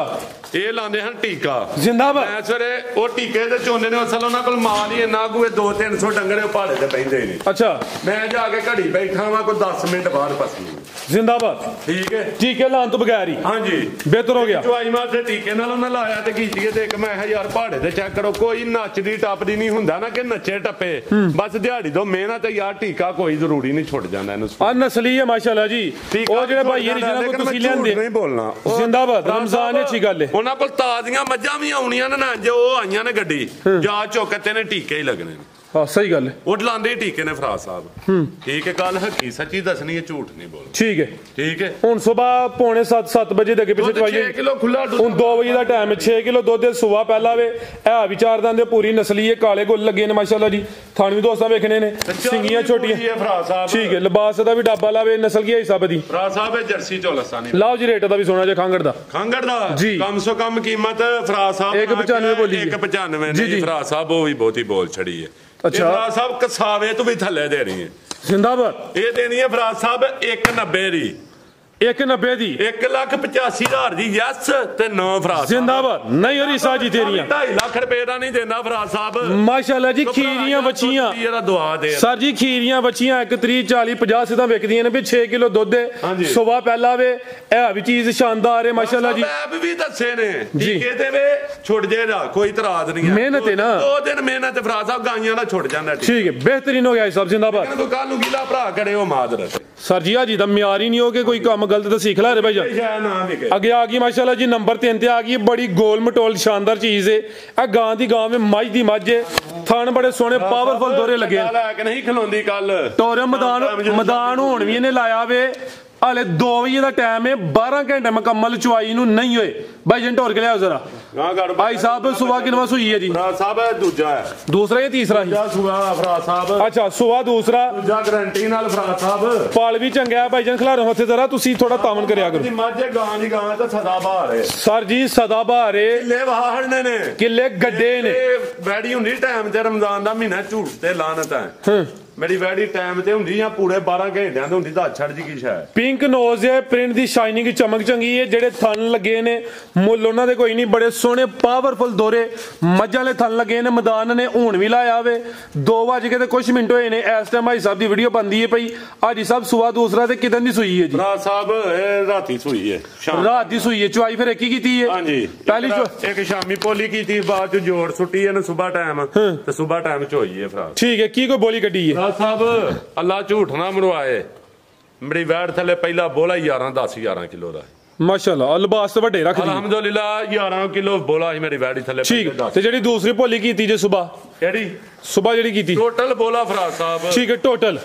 ਇਹ ਲਾਉਂਦੇ ਹਨ ਟੀਕਾ ਜ਼ਿੰਦਾਬਾਦ। ਮੈਂ ਸਵੇਰੇ ਉਹ ਟੀਕੇ ਤੇ ਚੋਂਦੇ ਨੇ। ਅਸਲ ਉਹਨਾਂ ਕੋਲ ਮਾਲ ਹੀ ਇੰਨਾ ਕੋਈ 200-300 ਡੰਗਰੇ ਪਹਾੜੇ ਤੇ ਪੈਂਦੇ ਨੇ। ਅੱਛਾ, ਮੈਂ ਜਾ ਕੇ ਘੜੀ ਬੈਠਾ ਵਾਂ ਕੋਈ 10 ਮਿੰਟ ਬਾਅਦ ਪਸੀ। ਜ਼ਿੰਦਾਬਾਦ। ਠੀਕ ਹੈ, ਟੀਕੇ ਲਾਉਣ ਤੋਂ ਬਗੈਰ ਹੀ ਹਾਂਜੀ ਬਿਹਤਰ ਹੋ ਗਿਆ। ਚਵਾਈ ਮਾਰਦੇ ਟੀਕੇ ਨਾਲ ਉਹਨਾਂ ਲਾਇਆ ਤੇ ਕੀਤੀ ਤੇ ਇੱਕ ਮੈਂ ਯਾਰ ਪਹਾੜੇ ਤੇ ਚੈੱਕ ਕਰੋ, ਕੋਈ ਨੱਚਦੀ ਟੱਪਦੀ ਨਹੀਂ ਹੁੰਦਾ ਨਾ ਕਿ ਨੱਚੇ ਟੱਪੇ। ਬਸ ਦਿਹਾੜੀ ਤੋਂ ਮਿਹਨਤ ਯਾਰ, ਟੀਕਾ ਕੋਈ ਜ਼ਰੂਰੀ ਨਹੀਂ, ਛੁੱਟ ਜਾਂਦਾ ਇਹਨੂੰ। ਆ ਨਸਲੀ ਹੈ ਮਾਸ਼ਾਅੱਲਾ ਜੀ। ਉਹ ਜਿਹੜੇ ਭਾਈ ਨੇ ਜਿਹਨਾਂ ਕੋਲ ਤੁਸੀਂ ਲੈਂਦੇ ਨਹੀਂ ਬੋਲਣਾ। ਜ਼ਿੰਦਾਬਾਦ। ਰਮਜ਼ਾਨ ਅੱਛੀ ਗੱਲ ਹੈ। ਉਹਨਾਂ ਕੋਲ ਤਾਜ਼ੀਆਂ ਮੱਝਾਂ ਵੀ ਆਉਣੀਆਂ ਨੇ ਨਾ, ਜੋ ਉਹ ਆਈਆਂ ਨੇ ਗੱਡੀ ਜਾ ਚੁੱਕ ਤੇ ਨੇ ਟੀਕੇ ਹੀ ਲੱਗਣੇ ਨੇ। ਹਾਂ ਸਹੀ ਗੱਲ ਹੈ। ਉਹ ਲਾਉਂਦੇ ਹੀ ਟੀਕੇ ਨੇ ਫਰਾਜ ਸਾਹਿਬ। ਠੀਕ ਹੈ, ਗੱਲ ਹੱਕੀ ਸੱਚੀ ਦੱਸਣੀ ਹੈ, ਝੂਠ ਨਹੀਂ ਬੋਲਣਾ। ਠੀਕ ਹੈ, ਠੀਕ ਹੈ। ਹੁਣ ਸਵੇਰ 6:45 ਵਜੇ ਦੇ ਅੱਗੇ ਪਿੱਛੇ ਚਵਾਈ 6 ਕਿਲੋ ਖੁੱਲਾ ਦੁੱਧ। ਹੁਣ 2 ਵਜੇ ਦਾ ਟਾਈਮ ਹੈ। 6 ਕਿਲੋ ਦੁੱਧ ਸੁਬਾ ਪਹਿਲਾ ਵੇ। ਇਹ ਵੀ 4 ਦੰਦ ਦੇ, ਪੂਰੀ ਨਸਲੀ ਹੈ। ਕਾਲੇ ਗੁੱਲ ਲੱਗੇ ਨੇ ਮਾਸ਼ਾਅੱਲਾ ਜੀ। ਥਣ ਵੀ ਦੋਸਤਾਂ ਵੇਖਣੇ ਨੇ, ਸਿੰਗੀਆਂ ਛੋਟੀਆਂ। ਫਰਾਜ ਸਾਹਿਬ ਠੀਕ ਹੈ, ਲਿਬਾਸ ਦਾ ਵੀ ਡੱਬਾ ਲਾਵੇ। ਨਸਲ ਕੀ ਹੈ ਹਿਸਾਬ ਦੀ? ਫਰਾਜ ਸਾਹਿਬ ਇਹ ਜਰਸੀ ਚੋਲਸਾ ਨਹੀਂ। ਲਾਓ ਜੀ ਰੇਟ ਦਾ ਵੀ ਸੋਨਾ ਜੇ ਖਾਂਗੜ ਦਾ। ਖਾਂਗੜ ਦਾ ਜੀ ਕਮ ਸੋ ਕਮ ਕੀਮਤ ਫਰਾਜ ਸਾਹਿਬ 195 ਬੋਲੀ। 195 ਨੇ ਫਰਾਜ ਸਾਹਿਬ, ਉਹ ਵੀ ਬਹੁਤੀ ਬੋਲ ਛੜੀ ਹੈ। ਅੱਛਾ ਫਰਾਜ ਸਾਹਿਬ ਕਸਾਵੇ ਤੋਂ ਵੀ ਥੱਲੇ ਦੇ ਰਹੀ ਹੈ। ਜ਼ਿੰਦਾਬਾਦ। ਇਹ ਦੇਣੀ ਹੈ ਫਰਾਜ ਸਾਹਿਬ 190 ਦੀ। 190 ਦੀ 1,85,000 ਦੀ ਯਸ ਤੇ 9 ਫਰਾਜ ਜ਼ਿੰਦਾਬਾਦ। ਨਹੀਂ ਹੋਰੀ ਸਾਜੀ ਤੇਰੀਆਂ 2.5 ਲੱਖ ਰੁਪਏ ਦਾ ਨਹੀਂ ਦੇਣਾ ਫਰਾਜ ਸਾਹਿਬ। ਮਾਸ਼ਾਅੱਲਾ ਜੀ। ਖੀਰੀਆਂ ਬੱਚੀਆਂ ਇਹਦਾ ਦੁਆ ਦੇ ਸਰ ਜੀ। ਖੀਰੀਆਂ ਬੱਚੀਆਂ 1 30 40 50 ਸਿੱਧਾ ਵਿਕਦੀਆਂ ਨੇ ਵੀ 6 ਕਿਲੋ ਦੁੱਧ ਹੈ। ਸੁਬਾ ਪਹਿਲਾ ਵੇ। ਇਹ ਵੀ ਚੀਜ਼ ਸ਼ਾਨਦਾਰ ਹੈ ਮਾਸ਼ਾਅੱਲਾ ਜੀ। ਮੈਂ ਵੀ ਦੱਸੇ ਨੇ ਟੀਕੇ ਤੇ ਵੇ ਛੁੱਟ ਜਾਏਗਾ, ਕੋਈ ਇਤਰਾਜ਼ ਨਹੀਂ ਹੈ। ਮਿਹਨਤ ਹੈ ਨਾ, 2 ਦਿਨ ਮਿਹਨਤ ਫਰਾਜ ਸਾਹਿਬ, ਗਾਈਆਂ ਦਾ ਛੁੱਟ ਜਾਂਦਾ। ਠੀਕ ਹੈ, ਬਿਹਤਰੀਨ ਹੋ ਗਿਆ ਸਭ। ਜ਼ਿੰਦਾਬਾਦ। ਕੋਈ ਕੱਲ ਨੂੰ ਗਿਲਾ ਭਰਾ ਕਰੇ ਉਹ ਮਾਦਰਤ ਸਰ ਜੀ। ਆ ਜੀ ਦਾ ਮਿਆਰ ਹੀ ਨਹੀਂ ਹੋ ਕੇ ਕੋਈ ਕੰਮ ਗਲਤ ਤਾਂ ਸਿੱਖ ਲੈ ਰੇ ਭਾਈ। ਅੱਗੇ ਆ ਗਈ ਮਾਸ਼ਾਅੱਲਾ ਜੀ ਨੰਬਰ 3 ਤੇ ਆ ਗਈ। ਬੜੀ ਗੋਲ ਮਟੋਲ ਸ਼ਾਨਦਾਰ ਚੀਜ਼ ਹੈ। ਇਹ ਗਾਂ ਦੀ ਗਾਂ ਵਿੱਚ ਮੱਝ ਦੀ ਮੱਝ ਹੈ। ਥਣ ਬੜੇ ਸੋਹਣੇ ਪਾਵਰਫੁਲ ਦੋਰੇ ਲੱਗੇ ਕਿ ਨਹੀਂ ਖਲੋਂਦੀ ਕੱਲ ਟੋਰੇ ਮੈਦਾਨ ਹੁਣ ਵੀ ਇਹਨੇ ਲਾਇਆ ਵੇ। ਹਾਲੇ 2 ਵਜੇ ਦਾ ਟਾਈਮ ਹੈ। 12 ਘੰਟੇ ਮੁਕੰਮਲ ਚਵਾਈ ਨੂੰ ਨਹੀਂ ਹੋਏ। ਭਾਈ ਜਨ ਢੋਰ ਕੇ ਲਿਆਓ ਜ਼ਰਾ। ਭਾਈ ਸਾਹਿਬ ਸੁਬਾ ਕਿੰਨਵਾ ਸੂਈ ਹੈ ਜੀ? ਫਰਾਜ ਸਾਹਿਬ ਦੂਜਾ ਹੈ। ਦੂਸਰਾ ਜਾਂ ਤੀਸਰਾ? ਦੂਜਾ ਸੁਬਾ ਫਰਾਜ ਸਾਹਿਬ। ਅੱਛਾ ਸੁਬਾ ਦੂਸਰਾ। ਦੂਜਾ ਗਾਰੰਟੀ ਨਾਲ ਫਰਾਜ ਸਾਹਿਬ। ਫਲ ਵੀ ਚੰਗਾ ਹੈ ਭਾਈ ਜਨ। ਖਿਲਾਰੋ ਹੱਥੇ ਜ਼ਰਾ, ਤੁਸੀਂ ਥੋੜਾ ਤਾਮਨ ਕਰਿਆ ਕਰੋ। ਮਾਝੇ ਗਾਂ ਦੀ ਗਾਂ ਤਾਂ ਸਦਾ ਬਹਾਰ ਹੈ ਸਰ ਜੀ। ਸਦਾ ਬਹਾਰ ਹੈ। ਕਿੱਲੇ ਵਾਹੜਨੇ ਨੇ, ਕਿੱਲੇ ਗੱਡੇ ਨੇ। ਵੈੜੀ ਹੁੰਦੀ ਟਾਈਮ ਤੇ ਰਮਜ਼ਾਨ ਦਾ ਮਹੀਨਾ ਝੂਠ ਤੇ ਲਾਨਤ ਹੈ। ਮੇਰੀ ਵੈੜੀ ਟਾਈਮ ਤੇ ਹੁੰਦੀ ਜਾਂ ਪੂਰੇ 12 ਘੰਟਿਆਂ ਤੇ ਹੁੰਦੀ ਤਾਂ ਛੱਡ ਜੀ ਕੀ ਸ਼ਾਇਦ ਪਿੰਕ ਨੋਜ਼ ਹੈ, ਪ੍ਰਿੰਟ ਦੀ ਸ਼ਾਈਨਿੰਗ ਚਮਕ ਚੰਗੀ ਹੈ, ਜਿਹੜੇ ਥਣ ਲੱਗੇ ਨੇ ਮੁੱਲ ਉਹਨਾਂ ਦੇ ਕੋਈ ਨਹੀਂ, ਬੜੇ ਸੋਹਣੇ ਪਾਵਰਫੁਲ ਦੋਰੇ ਮੱਝਾਂ ਵਾਲੇ ਥਣ ਲੱਗੇ ਨੇ। ਮੈਦਾਨ ਨੇ ਹੁਣ ਵੀ ਲਾਇਆ ਵੇ 2 ਵਜ ਕੇ ਤੇ ਕੁਝ ਮਿੰਟ ਹੋਏ ਨੇ। ਇਸ ਟਾਈਮ ਭਾਈ ਸਾਹਿਬ ਦੀ ਵੀਡੀਓ ਬਣਦੀ ਹੈ ਪਈ। ਹਾਜੀ ਸਾਹਿਬ ਸੂਆ ਦੂਸਰਾ ਤੇ ਕਿਦਾਂ ਦੀ ਸੂਈ ਹੈ ਜੀ? ਭਰਾ ਸਾਹਿਬ ਇਹ ਰਾਤੀ ਸੂਈ ਹੈ, ਰਾਤ ਦੀ ਸੂਈ ਹੈ। ਚੁਆਈ ਫਿਰ ਇੱਕ ਹੀ ਕੀਤੀ ਹੈ? ਹਾਂਜੀ ਪਹਿਲੀ ਇੱਕ ਸ਼ਾਮੀ ਪੋਲੀ ਕੀਤੀ, ਬਾਅਦ ਚ ਜੋੜ ਸੁੱਟੀ ਇਹਨੂੰ ਸਵੇਰ ਟਾਈਮ ਤੇ ਸਵੇਰ ਟਾਈਮ ਚ ਹੋਈ ਹੈ ਭਰਾ। ਠੀਕ ਹੈ, ਕੀ ਕੋਈ ਬੋਲੀ ਕੱਢੀ ਹੈ? ਭਰਾ ਸਾਹਿਬ ਅੱਲਾ ਝੂਠ ਨਾ ਮਰਵਾਏ, ਮੇਰੀ ਵੈੜ ਥੱਲੇ ਪਹਿਲਾ ਬੋਲਾ 11 ਕਿਲੋ ਦਾ। ਮਾਸ਼ਾਅੱਲਾ ਲਿਬਾਸ ਤੇ ਵੱਡੇ ਰੱਖਦੀ ਅਲਹਮਦੁਲਿਲਾ 11 ਕਿਲੋ ਬੋਲਾ ਸੀ ਮੇਰੀ ਵੈੜੀ ਥੱਲੇ। ਠੀਕ, ਤੇ ਜਿਹੜੀ ਦੂਸਰੀ ਭੋਲੀ ਕੀਤੀ ਜੇ ਸੁਬਾ, ਕਿਹੜੀ ਸੁਬਾ ਜਿਹੜੀ ਕੀਤੀ? ਟੋਟਲ ਬੋਲਾ ਫਰਾ ਸਾਹਿਬ। ਠੀਕ ਹੈ, ਟੋਟਲ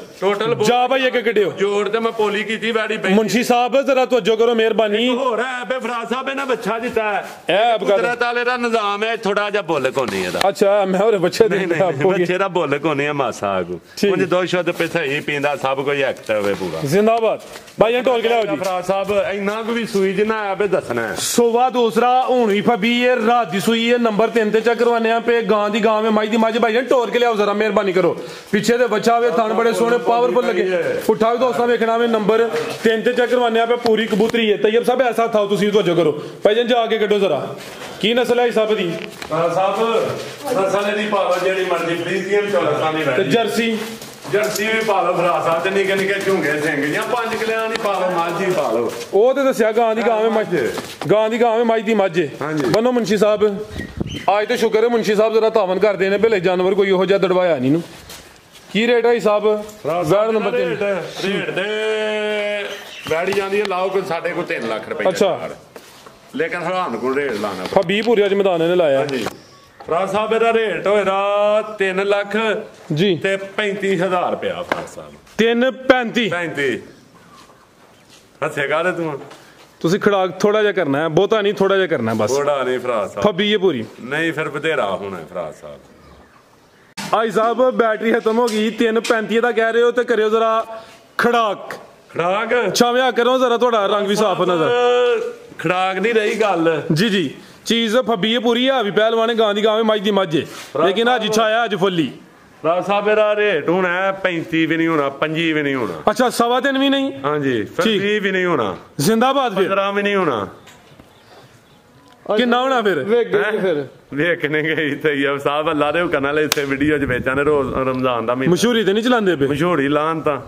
ਜਾ ਭਾਈ ਇੱਕ ਕੱਢਿਓ। ਜੋੜ ਤੇ ਮੈਂ ਪੋਲੀ ਕੀਤੀ ਵੈੜੀ ਪਈ। ਮੁੰਸ਼ੀ ਸਾਹਿਬ ਜ਼ਰਾ ਤਵੱਜੋ ਕਰੋ ਮਿਹਰਬਾਨੀ। ਹੋਰ ਹੈ ਬੇ ਫਰਾ ਸਾਹਿਬ ਇਹਨਾਂ ਬੱਚਾ ਦਿੱਤਾ ਹੈ, ਇਹ ਕੁਦਰਤ ਵਾਲੇ ਦਾ ਨਿਜ਼ਾਮ ਹੈ, ਥੋੜਾ ਜਿਹਾ ਬੁੱਲ ਕੋਨੀ ਇਹਦਾ। ਅੱਛਾ ਮੈਂ ਹੋਰ ਬੱਚੇ ਦੇ ਬੱਚੇ ਦਾ ਬੁੱਲ ਕੋਨੀ ਹੈ ਮਾਸਾ ਆਗੂ ਉਂਝ ਦੋ ਸ਼ੁੱਧ ਪੇ ਸਹੀ ਪੀਂਦਾ ਸਭ ਕੋਈ ਐਕਟਿਵ ਹੈ ਪੂਰਾ। ਜ਼ਿੰਦਾਬਾਦ ਭਾਈ ਢੋਲ ਕੇ ਲਿਆਓ ਜੀ। ਫਰਾ ਸਾਹਿਬ ਇੰਨਾ ਕੁ ਵੀ ਸੂਈ ਜਿੰਨਾ ਆ ਬੇ ਦੱਸਣਾ। ਸੋਵਾ ਦੂਸਰਾ ਹੁਣ ਵੀ ਫਬੀ ਹੈ, ਰਾਤ ਦੀ ਸੂਈ ਹੈ, ਨੰਬਰ 3 ਤੇ ਚੈੱਕ ਕਰਵਾਨੇ ਆ ਪੇ। ਗਾਂ ਦੀ ਗਾਂ ਹੈ, ਮਾਈ ਦੀ ਮੱਝ। ਭਾਈ ਢੋਲ ਕੇ ਲਿਆਓ ਜ਼ਰਾ ਮਿਹਰਬਾਨੀ ਕਰੋ। ਪਿੱਛੇ ਦੇ ਬੱਚਾ ਵੇ, ਥਣ ਬੜੇ ਸੋਹਣੇ ਪਾਵਰਫੁਲ ਲੱਗੇ। ਪੁੱਠਾ ਵੀ ਦੋਸਤਾਂ ਵੇਖਣਾ ਵੇ, ਨੰਬਰ 3 ਤੇ ਚੈੱਕ ਕਰਵਾਨੇ ਆ ਪੇ। ਪੂਰੀ ਕਬੂਤਰੀ ਹੈ। ਤੈयब ਸਾਹਿਬ ਐਸਾ ਥਾਓ ਤੁਸੀਂ ਤਵੱਜੋ ਕਰੋ। ਭਾਈ ਜਾਨ ਜਾ ਕੇ ਕੱਢੋ ਜ਼ਰਾ। ਕੀ ਨਸਲ ਹੈ ਸਾਹਿਬ ਦੀ? ਸਾਹਿਬ ਨਸਲ ਦੀ ਪਾ ਲਓ ਜਿਹੜੀ ਮਰਜ਼ੀ, ਫਰੀਜ਼ੀਅਨ ਚੌਲਸਾਂ ਦੀ ਤੇ ਜਰਸੀ ਜਰਸੀ ਵੀ ਪਾ ਲਓ ਭਰਾ ਸਾਹਿਬ ਤੇ ਨਿੱਕੇ ਨਿੱਕੇ ਝੁੰਗੇ ਸਿੰਘ ਜਾਂ 5 ਕਿਲਿਆਂ ਦੀ ਪਾ ਲਓ, ਮੱਝ ਹੀ ਪਾ ਲਓ। ਉਹ ਤੇ ਦੱਸਿਆ ਗਾਂ ਦੀ ਗਾਂ ਵੇ ਮੱਝ, ਗਾਂ ਦੀ ਗਾਂ ਵੇ ਮੱਝ ਦੀ ਮੱਝ। ਬੰਨੋ ਮੁੰਸ਼ੀ ਸਾਹਿਬ। ਅੱਜ ਤੇ ਸ਼ੁਕਰ ਹੈ ਮੁੰਸ਼ੀ ਸਾਹਿਬ ਜ਼ਰਾ ਧਾਵਨ ਕਰਦੇ ਨੇ, ਭਲੇ ਜਾਨਵਰ ਕੋਈ ਇਹੋ ਜਿਹਾ ਦੜਵਾਇਆ ਨਹੀਂ ਨੂੰ। ਕੀ ਰੇਟ ਹੈ ਸਾਹਿਬ? ਵੈੜ ਨੰਬਰ 3 ਰੇਟ ਦੇ ਵੈੜੀ ਜਾਂਦੀ ਹੈ ਲਾਓ ਕੋਈ ਸਾਡੇ ਕੋਲ 3 ਲੱਖ ਰੁਪਏ। ਅੱਛਾ, ਲੇਕਿਨ ਹਰਾਨ ਕੋਲ ਰੇਟ ਲਾਣਾ 20 ਪੂਰੇ ਅੱਜ ਮੈਦਾਨ ਨੇ ਲਾਇਆ। ਹਾਂਜੀ ਫਰਾ ਸਾਹਿਬ ਇਹਦਾ ਰੇਟ ਹੋਏਗਾ 3 ਲੱਖ ਜੀ ਤੇ 35,000 ਰੁਪਇਆ ਫਰਾ ਸਾਹਿਬ। 3.35 ਹੱਸੇਗਾ ਤੇ ਤੂੰ ਤੁਸੀਂ ਖੜਾਕ ਥੋੜਾ ਜਿਹਾ ਕਰਨਾ ਹੈ, ਬਹੁਤਾ ਨਹੀਂ, ਥੋੜਾ ਜਿਹਾ ਕਰਨਾ ਬਸ। ਥੋੜਾ ਨਹੀਂ ਫਰਾ ਸਾਹਿਬ, ਫੱਬੀ ਹੈ ਪੂਰੀ ਨਹੀਂ ਫਿਰ ਬਥੇਰਾ ਹੋਣਾ ਫਰਾ ਸਾਹਿਬ। ਆਈ ਸਾਹਿਬ ਬੈਟਰੀ ਖਤਮ ਹੋ ਗਈ, 3.35 ਦਾ ਕਹਿ ਰਹੇ ਹੋ ਤੇ ਕਰਿਓ ਜ਼ਰਾ ਖੜਾਕ ਖੜਾਕ ਛਾਵਿਆ ਕਰੋ ਜ਼ਰਾ, ਤੁਹਾਡਾ ਰੰਗ ਵੀ ਸਾਫ਼ ਨਜ਼ਰ। ਖੜਾਕ ਨਹੀਂ ਰਹੀ ਗੱਲ ਜੀ ਜੀ, ਚੀਜ਼ ਫੱਬੀ ਹੈ ਪੂਰੀ ਆ ਵੀ ਪਹਿਲਵਾਨੇ ਗਾਂ ਦੀ ਗਾਂ ਮੱਝ ਦੀ ਮੱਝ, ਲੇਕਿਨ ਅੱਜ ਛਾਇਆ ਅੱਜ ਫੁੱਲੀ। ਰਾਜ ਸਾਹਿਬ ਇਹਦਾ ਰੇਟ ਹੋਣਾ 35 ਵੀ ਨਹੀਂ ਹੋਣਾ, 25 ਵੀ ਨਹੀਂ ਹੋਣਾ। ਅੱਛਾ 3.25 ਵੀ ਨਹੀਂ? ਹਾਂਜੀ, 30 ਵੀ ਨਹੀਂ ਹੋਣਾ। ਜ਼ਿੰਦਾਬਾਦ। ਫਿਰ 15 ਵੀ ਨਹੀਂ ਹੋਣਾ। ਕਿੰਨਾ ਹੋਣਾ ਫਿਰ? ਵੇਖਣੇ ਗਈ ਤैयब ਸਾਹਿਬ ਅੱਲਾ ਦੇ ਹੁਕਮ ਨਾਲ ਇਸੇ ਵੀਡੀਓ 'ਚ ਵੇਚਾਂ ਰੋਜ਼ ਰਮਜ਼ਾਨ ਦਾ ਮਹੀਨਾ। ਮਸ਼ਹੂਰੀ ਤੇ ਨਹੀਂ ਚਲਾਉਂਦੇ ਪਏ? ਮਸ਼ਹੂਰੀ ਲਾਣ ਤਾਂ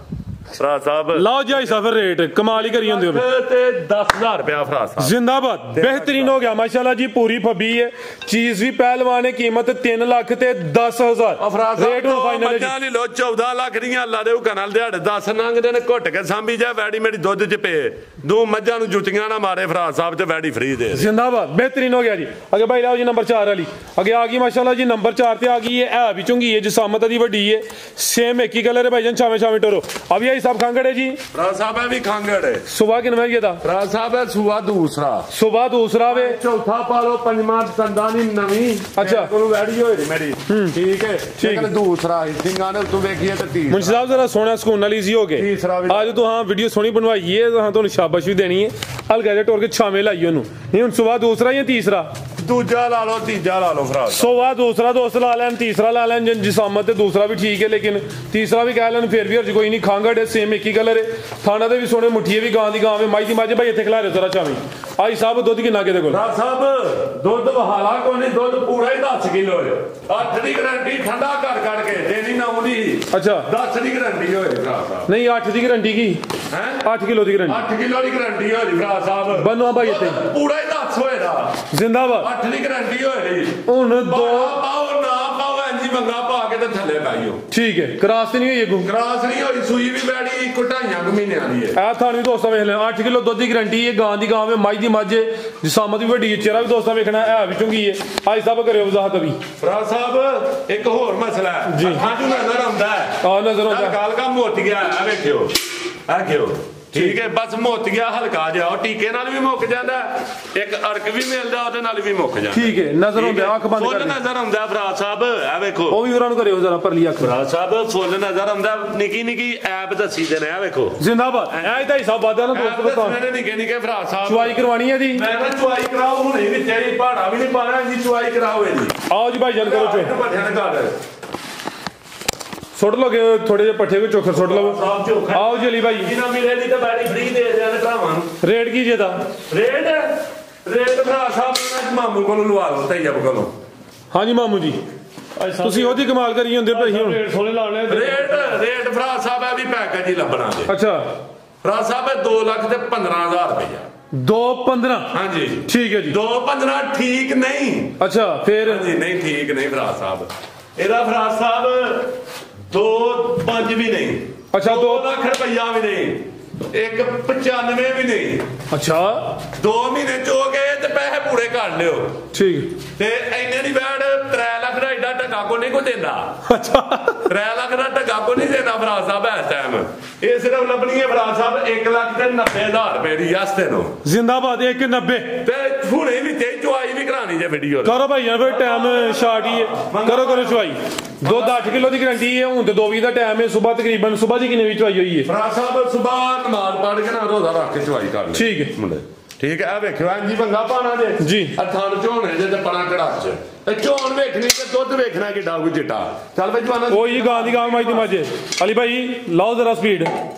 ਫਰਾ ਸਾਹਿਬ ਲਾਓ ਜੀ ਸਫਰ ਰੇਟ ਕਮਾਲ ਹੀ ਕਰੀ ਜਾਂਦੇ ਹੋ ਤੇ 10,000 ਰੁਪਇਆ ਫਰਾ ਸਾਹਿਬ। ਜ਼ਿੰਦਾਬਾਦ, ਬਿਹਤਰੀਨ ਹੋ ਗਿਆ ਮਾਸ਼ਾਅੱਲਾ ਜੀ, ਪੂਰੀ ਫੱਬੀ ਹੈ, ਚੀਜ਼ ਵੀ ਪਹਿਲਵਾਨ ਹੈ, ਕੀਮਤ 3 ਲੱਖ ਤੇ 10,000 ਰੇਟ ਹੁਣ ਫਾਈਨਲ ਹੈ ਜੀ। ਲੋ 14 ਲੱਖ ਦੀਆਂ ਅੱਲਾ ਦੇ ਹੁਕਮ ਨਾਲ ਦਿਹਾੜੇ 10 ਨੰਗਦੇ ਨੇ ਘੁੱਟ ਕੇ ਸਾਂਭੀ ਜਾ ਵੈੜੀ ਮੇਰੀ ਦੁੱਧ 'ਚ ਪੇ 2 ਮੱਝਾਂ ਨੂੰ ਜੁੱਤੀਆਂ ਨਾ ਮਾਰੇ ਫਰਾ ਸਾਹਿਬ ਤੇ ਵੈੜੀ ਫਰੀ ਦੇ। ਜ਼ਿੰਦਾਬਾਦ, ਬਿਹਤਰੀਨ ਹੋ ਗਿਆ ਜੀ। ਅੱਗੇ ਭਾਈ ਲਾਓ ਜੀ ਨੰਬਰ 4 ਵਾਲੀ, ਅੱਗੇ ਆ ਗਈ ਮਾਸ਼ਾਅੱਲਾ ਜੀ, ਨੰਬਰ 4 ਤੇ ਆ ਗਈ ਹੈ। ਵੀ ਚੁੰਗੀ ਹੈ, ਜਸਾਮਤ ਦੀ ਵੱਡੀ ਹੈ, ਸੇਮ ਇੱਕ ਹੀ ਕਲਰ ਹੈ ਭਾਈਜਾਨ, ਛਾਵੇਂ ਛਾਵੇਂ ਟੋਰੋ। ਅਭੀ ਆਈ ਸਾਹਿਬ ਖਾਂਗੜ ਹੈ ਜੀ। ਫਰਾ ਸਾਹਿਬ ਹੈ ਵੀ ਖਾਂਗੜ ਹੈ। ਸੁਬਾ ਕਿੰਨਾ ਹੈ ਇਹਦਾ? ਫਰਾ ਸਾਹਿਬ ਹੈ ਸੁਬਾ ਦੂਸਰਾ। ਸੁਬਾ ਦੂਸਰਾ ਵੇ, ਚੌਥਾ ਪਾ ਲਓ, ਪੰਜਵਾਂ ਸੰਦਾਂ ਦੀ ਨਵੀਂ। ਅੱਛਾ ਕੋਲ ਵੈੜੀ ਹੋਈ ਮੇਰੀ, ਠੀਕ ਹੈ, ਲੇਕਿਨ ਦੂਸਰਾ ਸਿੰਘਾਂ ਨੇ ਤੂੰ ਵੇਖੀਏ ਤੇ ਤੀਸਰਾ। ਮੁੰਸ਼ੀ ਸਾਹਿਬ ਜਰਾ ਸੋਹਣਾ ਸਕੂਨ ਵਾਲੀ ਸੀ ਹੋ ਗਏ ਅੱਜ ਤੋਂ। ਹਾਂ ਵੀਡੀਓ ਸੋਹਣੀ ਬਣਵਾਈ ਹੈ, ਤੁਹਾਨੂੰ ਸ਼ਾਬਾਸ਼ ਵੀ ਦੇਣੀ ਹੈ। ਹਲਕਾ ਜਿਹਾ ਟੋਰ ਕੇ ਛਾਵੇਂ ਲਾਈ ਉਹਨੂੰ। ਨਹੀਂ ਹੁਣ ਸੁਬਾ ਦੂਸਰਾ ਜਾਂ ਤੀਸਰਾ? ਦੂਜਾ ਲਾ ਲਓ, ਤੀਜਾ ਲਾ ਲਓ ਫਰਾ। ਸੁਬਾ ਦੂਸਰਾ ਦੋਸਤ ਲਾ ਲੈਣ, ਤੀਸਰਾ ਲਾ ਲੈਣ ਜਿਸਾਮਤ ਤੇ ਦੂਸਰਾ ਵੀ ਠੀਕ ਹੈ, ਲੇਕਿਨ ਤੀਸਰਾ ਵੀ ਕਹਿ ਲੈਣ ਫਿਰ ਵੀ ਹਰਜ ਕੋਈ ਨਹੀਂ। ਖਾਂਗੜ ਹੈ, ਸੇਮ ਇੱਕ ਹੀ ਕਲਰ ਹੈ, ਥਾਣਾ ਦੇ ਵੀ ਸੋਹਣੇ, ਮੁੱਠੀਏ ਵੀ ਗਾਂ ਦੀ ਗਾਂ ਵੇ, ਮਾਈ ਦੀ ਮੱਝ। ਭਾਈ ਇੱਥੇ ਖਿਲਾ ਰਹੇ ਜ਼ਰਾ ਛਾਵੇਂ। ਆਈ ਸਾਹਿਬ ਦੁੱਧ ਕਿੰਨਾ ਕਿਹਦੇ ਕੋਲ? ਫਰਾ ਸਾਹਿਬ ਦੁੱਧ ਬਹਾਲਾ ਕੋਈ ਨਹੀਂ, ਦੁੱਧ ਪੂਰਾ ਹੀ 10 ਕਿਲੋ ਹੈ। 8 ਦੀ ਗਰੰਟੀ, ਠੰਡਾ ਕਰ ਕੇ ਦੇਣੀ ਨਾ ਆਉਂਦੀ। ਅੱਛਾ 10 ਦੀ ਗਰੰਟੀ ਹੋਏ ਫਰਾ ਸਾਹਿਬ। ਨਹੀਂ 8 ਦੀ ਗਰੰਟੀ ਕੀ ਹੈ? 8 ਕਿਲੋ ਦੀ ਗਰੰਟੀ। 8 ਕਿਲੋ ਦੀ ਗਰੰਟੀ ਹੋਈ ਫਰਾ ਸਾਹਿਬ। ਬੰਨੋ ਭਾਈ ਇੱਥੇ ਪੂਰਾ ਹੀ 10 ਹੋਏਗਾ। ਜ਼ਿੰਦਾਬਾਦ। 8 ਦੀ ਗਰੰਟੀ ਹੋਏਗੀ। ਹੁਣ 2 ਪਾਓ ਨਾ ਪਾਓ ਇੰਜੀ ਮੰਗਾ ਪਾ ਕੇ ਤੇ ਥੱਲੇ ਪਾਈਓ। ਠੀਕ ਹੈ, ਕਰਾਸ ਤੇ ਨਹੀਂ ਹੋਈ ਅੱਗੋਂ? ਕਰਾਸ ਨਹੀਂ ਹੋਈ, ਸੂਈ ਵੀ ਬੈੜੀ 2.5 ਮਹੀਨਿਆਂ ਦੀ ਹੈ। ਇਹ ਥਾਣੀ ਦੋਸਤਾਂ ਵੇਖ ਲੈ, 8 ਕਿਲੋ ਦੁੱਧ ਦੀ ਗਰੰਟੀ ਹੈ, ਗਾਂ ਦੀ ਗਾਂ ਵੇ, ਮੱਝ ਦੀ ਮੱਝ, ਜਿਸਾਮਤ ਵੀ ਵੱਡੀ ਹੈ, ਚਿਹਰਾ ਵੀ ਦੋਸਤਾਂ ਵੇਖਣਾ ਹੈ ਵੀ ਚੁੰਗੀ ਹੈ। ਅੱਜ ਸਭ ਕਰਿਓ ਵਜ਼ਾਹਤ ਵੀ। ਫਰਾ ਸਾਹਿਬ ਇੱਕ ਹੋਰ ਮਸਲਾ ਹੈ ਜੀ, ਅੱਖਾਂ 'ਚ ਨਜ਼ਰ ਆਉਂਦਾ ਹੈ। ਆ ਨਜ਼ਰ ਆਉਂਦਾ ਗੱਲ ਕਾ ਮੁੱਤ ਗਿਆ ਆ, ਵੇਖਿਓ ਆ ਕਿਉਂ, ਠੀਕ ਹੈ, ਬਸ ਮੁੱਤ ਗਿਆ ਹਲਕਾ ਜਿਹਾ, ਟੀਕੇ ਨਾਲ ਵੀ ਮੁੱਕ ਜਾਂਦਾ, ਇੱਕ ਅਰਕ ਵੀ ਮਿਲਦਾ ਉਹਦੇ ਨਾਲ ਵੀ ਮੁੱਕ ਜਾਂਦਾ। ਠੀਕ ਹੈ, ਨਜ਼ਰ ਆਉਂਦਾ, ਅੱਖ ਬੰਦ ਕਰ, ਨਜ਼ਰ ਆਉਂਦਾ ਫਰਾ ਸਾਹਿਬ। ਆ ਵੇਖੋ ਉਹ ਵੀ ਉਹਨਾਂ ਨੂੰ ਕਰਿਓ ਜ਼ਰਾ ਪਰਲੀ ਅੱਖ। ਫਰਾ ਸਾਹਿਬ ਫੁੱਲ ਨਜ਼ਰ ਆਉਂਦਾ, ਨਿੱਕੀ ਨਿੱਕੀ ਐਪ ਦੱਸੀ ਦੇ ਨੇ। ਆ ਵੇਖੋ ਜ਼ਿੰਦਾਬਾਦ। ਐ ਤਾਂ ਹਿਸਾਬ ਬਾਦਾ ਨਾ ਦੋਸਤੋ, ਨਿੱਕੇ ਨਿੱਕੇ ਫਰਾ ਸਾਹਿਬ ਚੁਆਈ ਕਰਵਾਣੀ ਹੈ ਦੀ। ਮੈਂ ਕਿਹਾ ਚੁਆਈ ਕਰਾਓ, ਹੁਣੇ ਵੀ ਤੇਰੀ ਪਹਾੜਾ ਵੀ ਨਹੀਂ ਪਾਣਾ, ਇਹਦੀ ਚੁਆਈ ਕਰਾਓ ਇਹਦੀ। ਆਓ ਜੀ ਭਾਈ ਜਾਨ ਕਰੋ ਚੋ। ਸੁੱਟ ਲੋਗੇ ਥੋੜੇ ਜਿਹੇ ਪੱਠੇ ਕੋ ਚੋਖਰ ਸੁੱਟ ਲਵੋ। ਸਾਫ ਚੋਖਾ ਆਓ ਜੀ ਅਲੀ ਭਾਈ, ਇਹਨਾਂ ਮਿਲੇ ਦੀ ਤਾਂ ਬੈੜੀ ਫ੍ਰੀ ਦੇ ਦਿਆਂ ਨੇ ਭਰਾਵਾਂ ਨੂੰ। ਰੇਟ ਕੀ ਜੇ ਦਾ? ਰੇਟ ਭਰਾ ਸਾਹਿਬ ਇਹਨਾਂ ਮਾਮੂ ਕੋਲੋਂ ਲਵਾ ਲਓ ਤੈਯਬ ਕੋਲੋਂ। ਹਾਂਜੀ ਮਾਮੂ ਜੀ, ਤੁਸੀਂ ਉਹਦੀ ਕਮਾਲ ਕਰੀ ਹੁੰਦੇ ਭਾਈ ਹੁਣ। ਰੇਟ ਸੋਨੇ ਲਾਣੇ ਰੇਟ ਭਰਾ ਸਾਹਿਬ ਇਹ ਵੀ ਪੈਕੇਜ ਹੀ ਲੱਭਣਾ ਜੇ। ਅੱਛਾ, ਭਰਾ ਸਾਹਿਬ ਇਹ 2,15,000 ਰੁਪਇਆ। 2.15? ਹਾਂਜੀ ਠੀਕ ਹੈ ਜੀ। 2.15 ਠੀਕ ਨਹੀਂ। ਅੱਛਾ ਫਿਰ? ਹਾਂਜੀ ਨਹੀਂ ਠੀਕ ਨਹੀਂ ਭਰਾ ਸਾਹਿਬ, ਇਹਦਾ ਭਰਾ ਸਾਹਿਬ 2.5 ਵੀ ਨਹੀਂ। ਅੱਛਾ 2 ਲੱਖ ਰੁਪਇਆ ਵੀ ਨਹੀਂ, 1.95 ਵੀ ਨਹੀਂ। ਅੱਛਾ 2 ਮਹੀਨੇ ਚੋ ਗਏ ਤੇ ਪੈਸੇ ਪੂਰੇ ਕਰ ਲਿਓ। ਠੀਕ। ਤੇ ਇੰਨੇ ਦੀ ਬੈਡ 3 ਲੱਖ ਦਾ ਏਡਾ ਟਕਾ ਕੋ ਨਹੀਂ ਕੋ ਦਿੰਦਾ। ਅੱਛਾ 3 ਲੱਖ ਦਾ ਟਕਾ ਕੋ ਨਹੀਂ ਦੇਣਾ ਭਰਾ ਸਾਹਿਬ ਇਸ ਟਾਈਮ। ਇਹ ਸਿਰਫ ਲੱਭਣੀ ਹੈ ਭਰਾ ਸਾਹਿਬ 1,90,000 ਰੁਪਏ ਦੀ ਯਸਤੇ ਨੂੰ। ਜ਼ਿੰਦਾਬਾਦ 190। ਤੇ ਹੁਣੇ ਵੀ ਤੇ ਚੁਆਈ ਵੀ ਕਰਾਣੀ ਜੇ ਵੀਡੀਓ। ਕਰੋ ਭਾਈ ਜਾਨ, ਫਿਰ ਟਾਈਮ ਸ਼ਾਰਟ ਹੀ ਹੈ। ਕਰੋ ਚੁਆਈ। ਦੁੱਧ 8 ਕਿਲੋ ਦੀ ਗਰੰਟੀ ਹੈ। ਹੁਣ ਤੇ 2 ਵਜੇ ਦਾ ਟਾਈਮ ਹੈ। ਸਵੇਰ ਤਕਰੀਬਨ ਸਵੇਰ ਦੀ ਕਿੰਨੇ ਵੀ ਚੁਆਈ ਹੋਈ ਹੈ? ਭਰਾ ਸਾਹਿਬ ਸਵੇਰ ਨਮਾਜ਼ ਪੜ੍ਹ ਕੇ ਨਾ ਰੋਜ਼ਾ ਰੱਖ ਕੇ ਚੁਆਈ ਕਰ ਲੈ। ਠੀਕ ਹੈ ਮੁੰਡੇ ਠੀਕ ਹੈ। ਇਹ ਵੇਖਿਓ ਇੰਜੀ ਬੰਗਾ ਪਾਣਾ ਜੇ ਜੀ। ਥਣ ਝੋਣੇ ਜੇ ਤੇ ਪਣਾ ਕੜਾਚ ਤੇ ਝੋਣ ਵੇਖਣੀ ਤੇ ਦੁੱਧ ਵੇਖਣਾ ਕਿੱਡਾ ਕੋਈ ਚਿੱਟਾ। ਚੱਲ ਬਈ ਜਵਾਨਾ ਕੋਈ ਗਾਂ ਦੀ ਗਾਂ ਮਾਈ ਦੀ ਮਾਝੇ। ਅਲੀ ਭਾਈ ਲਾਓ ਜ਼ਰਾ ਸਪੀਡ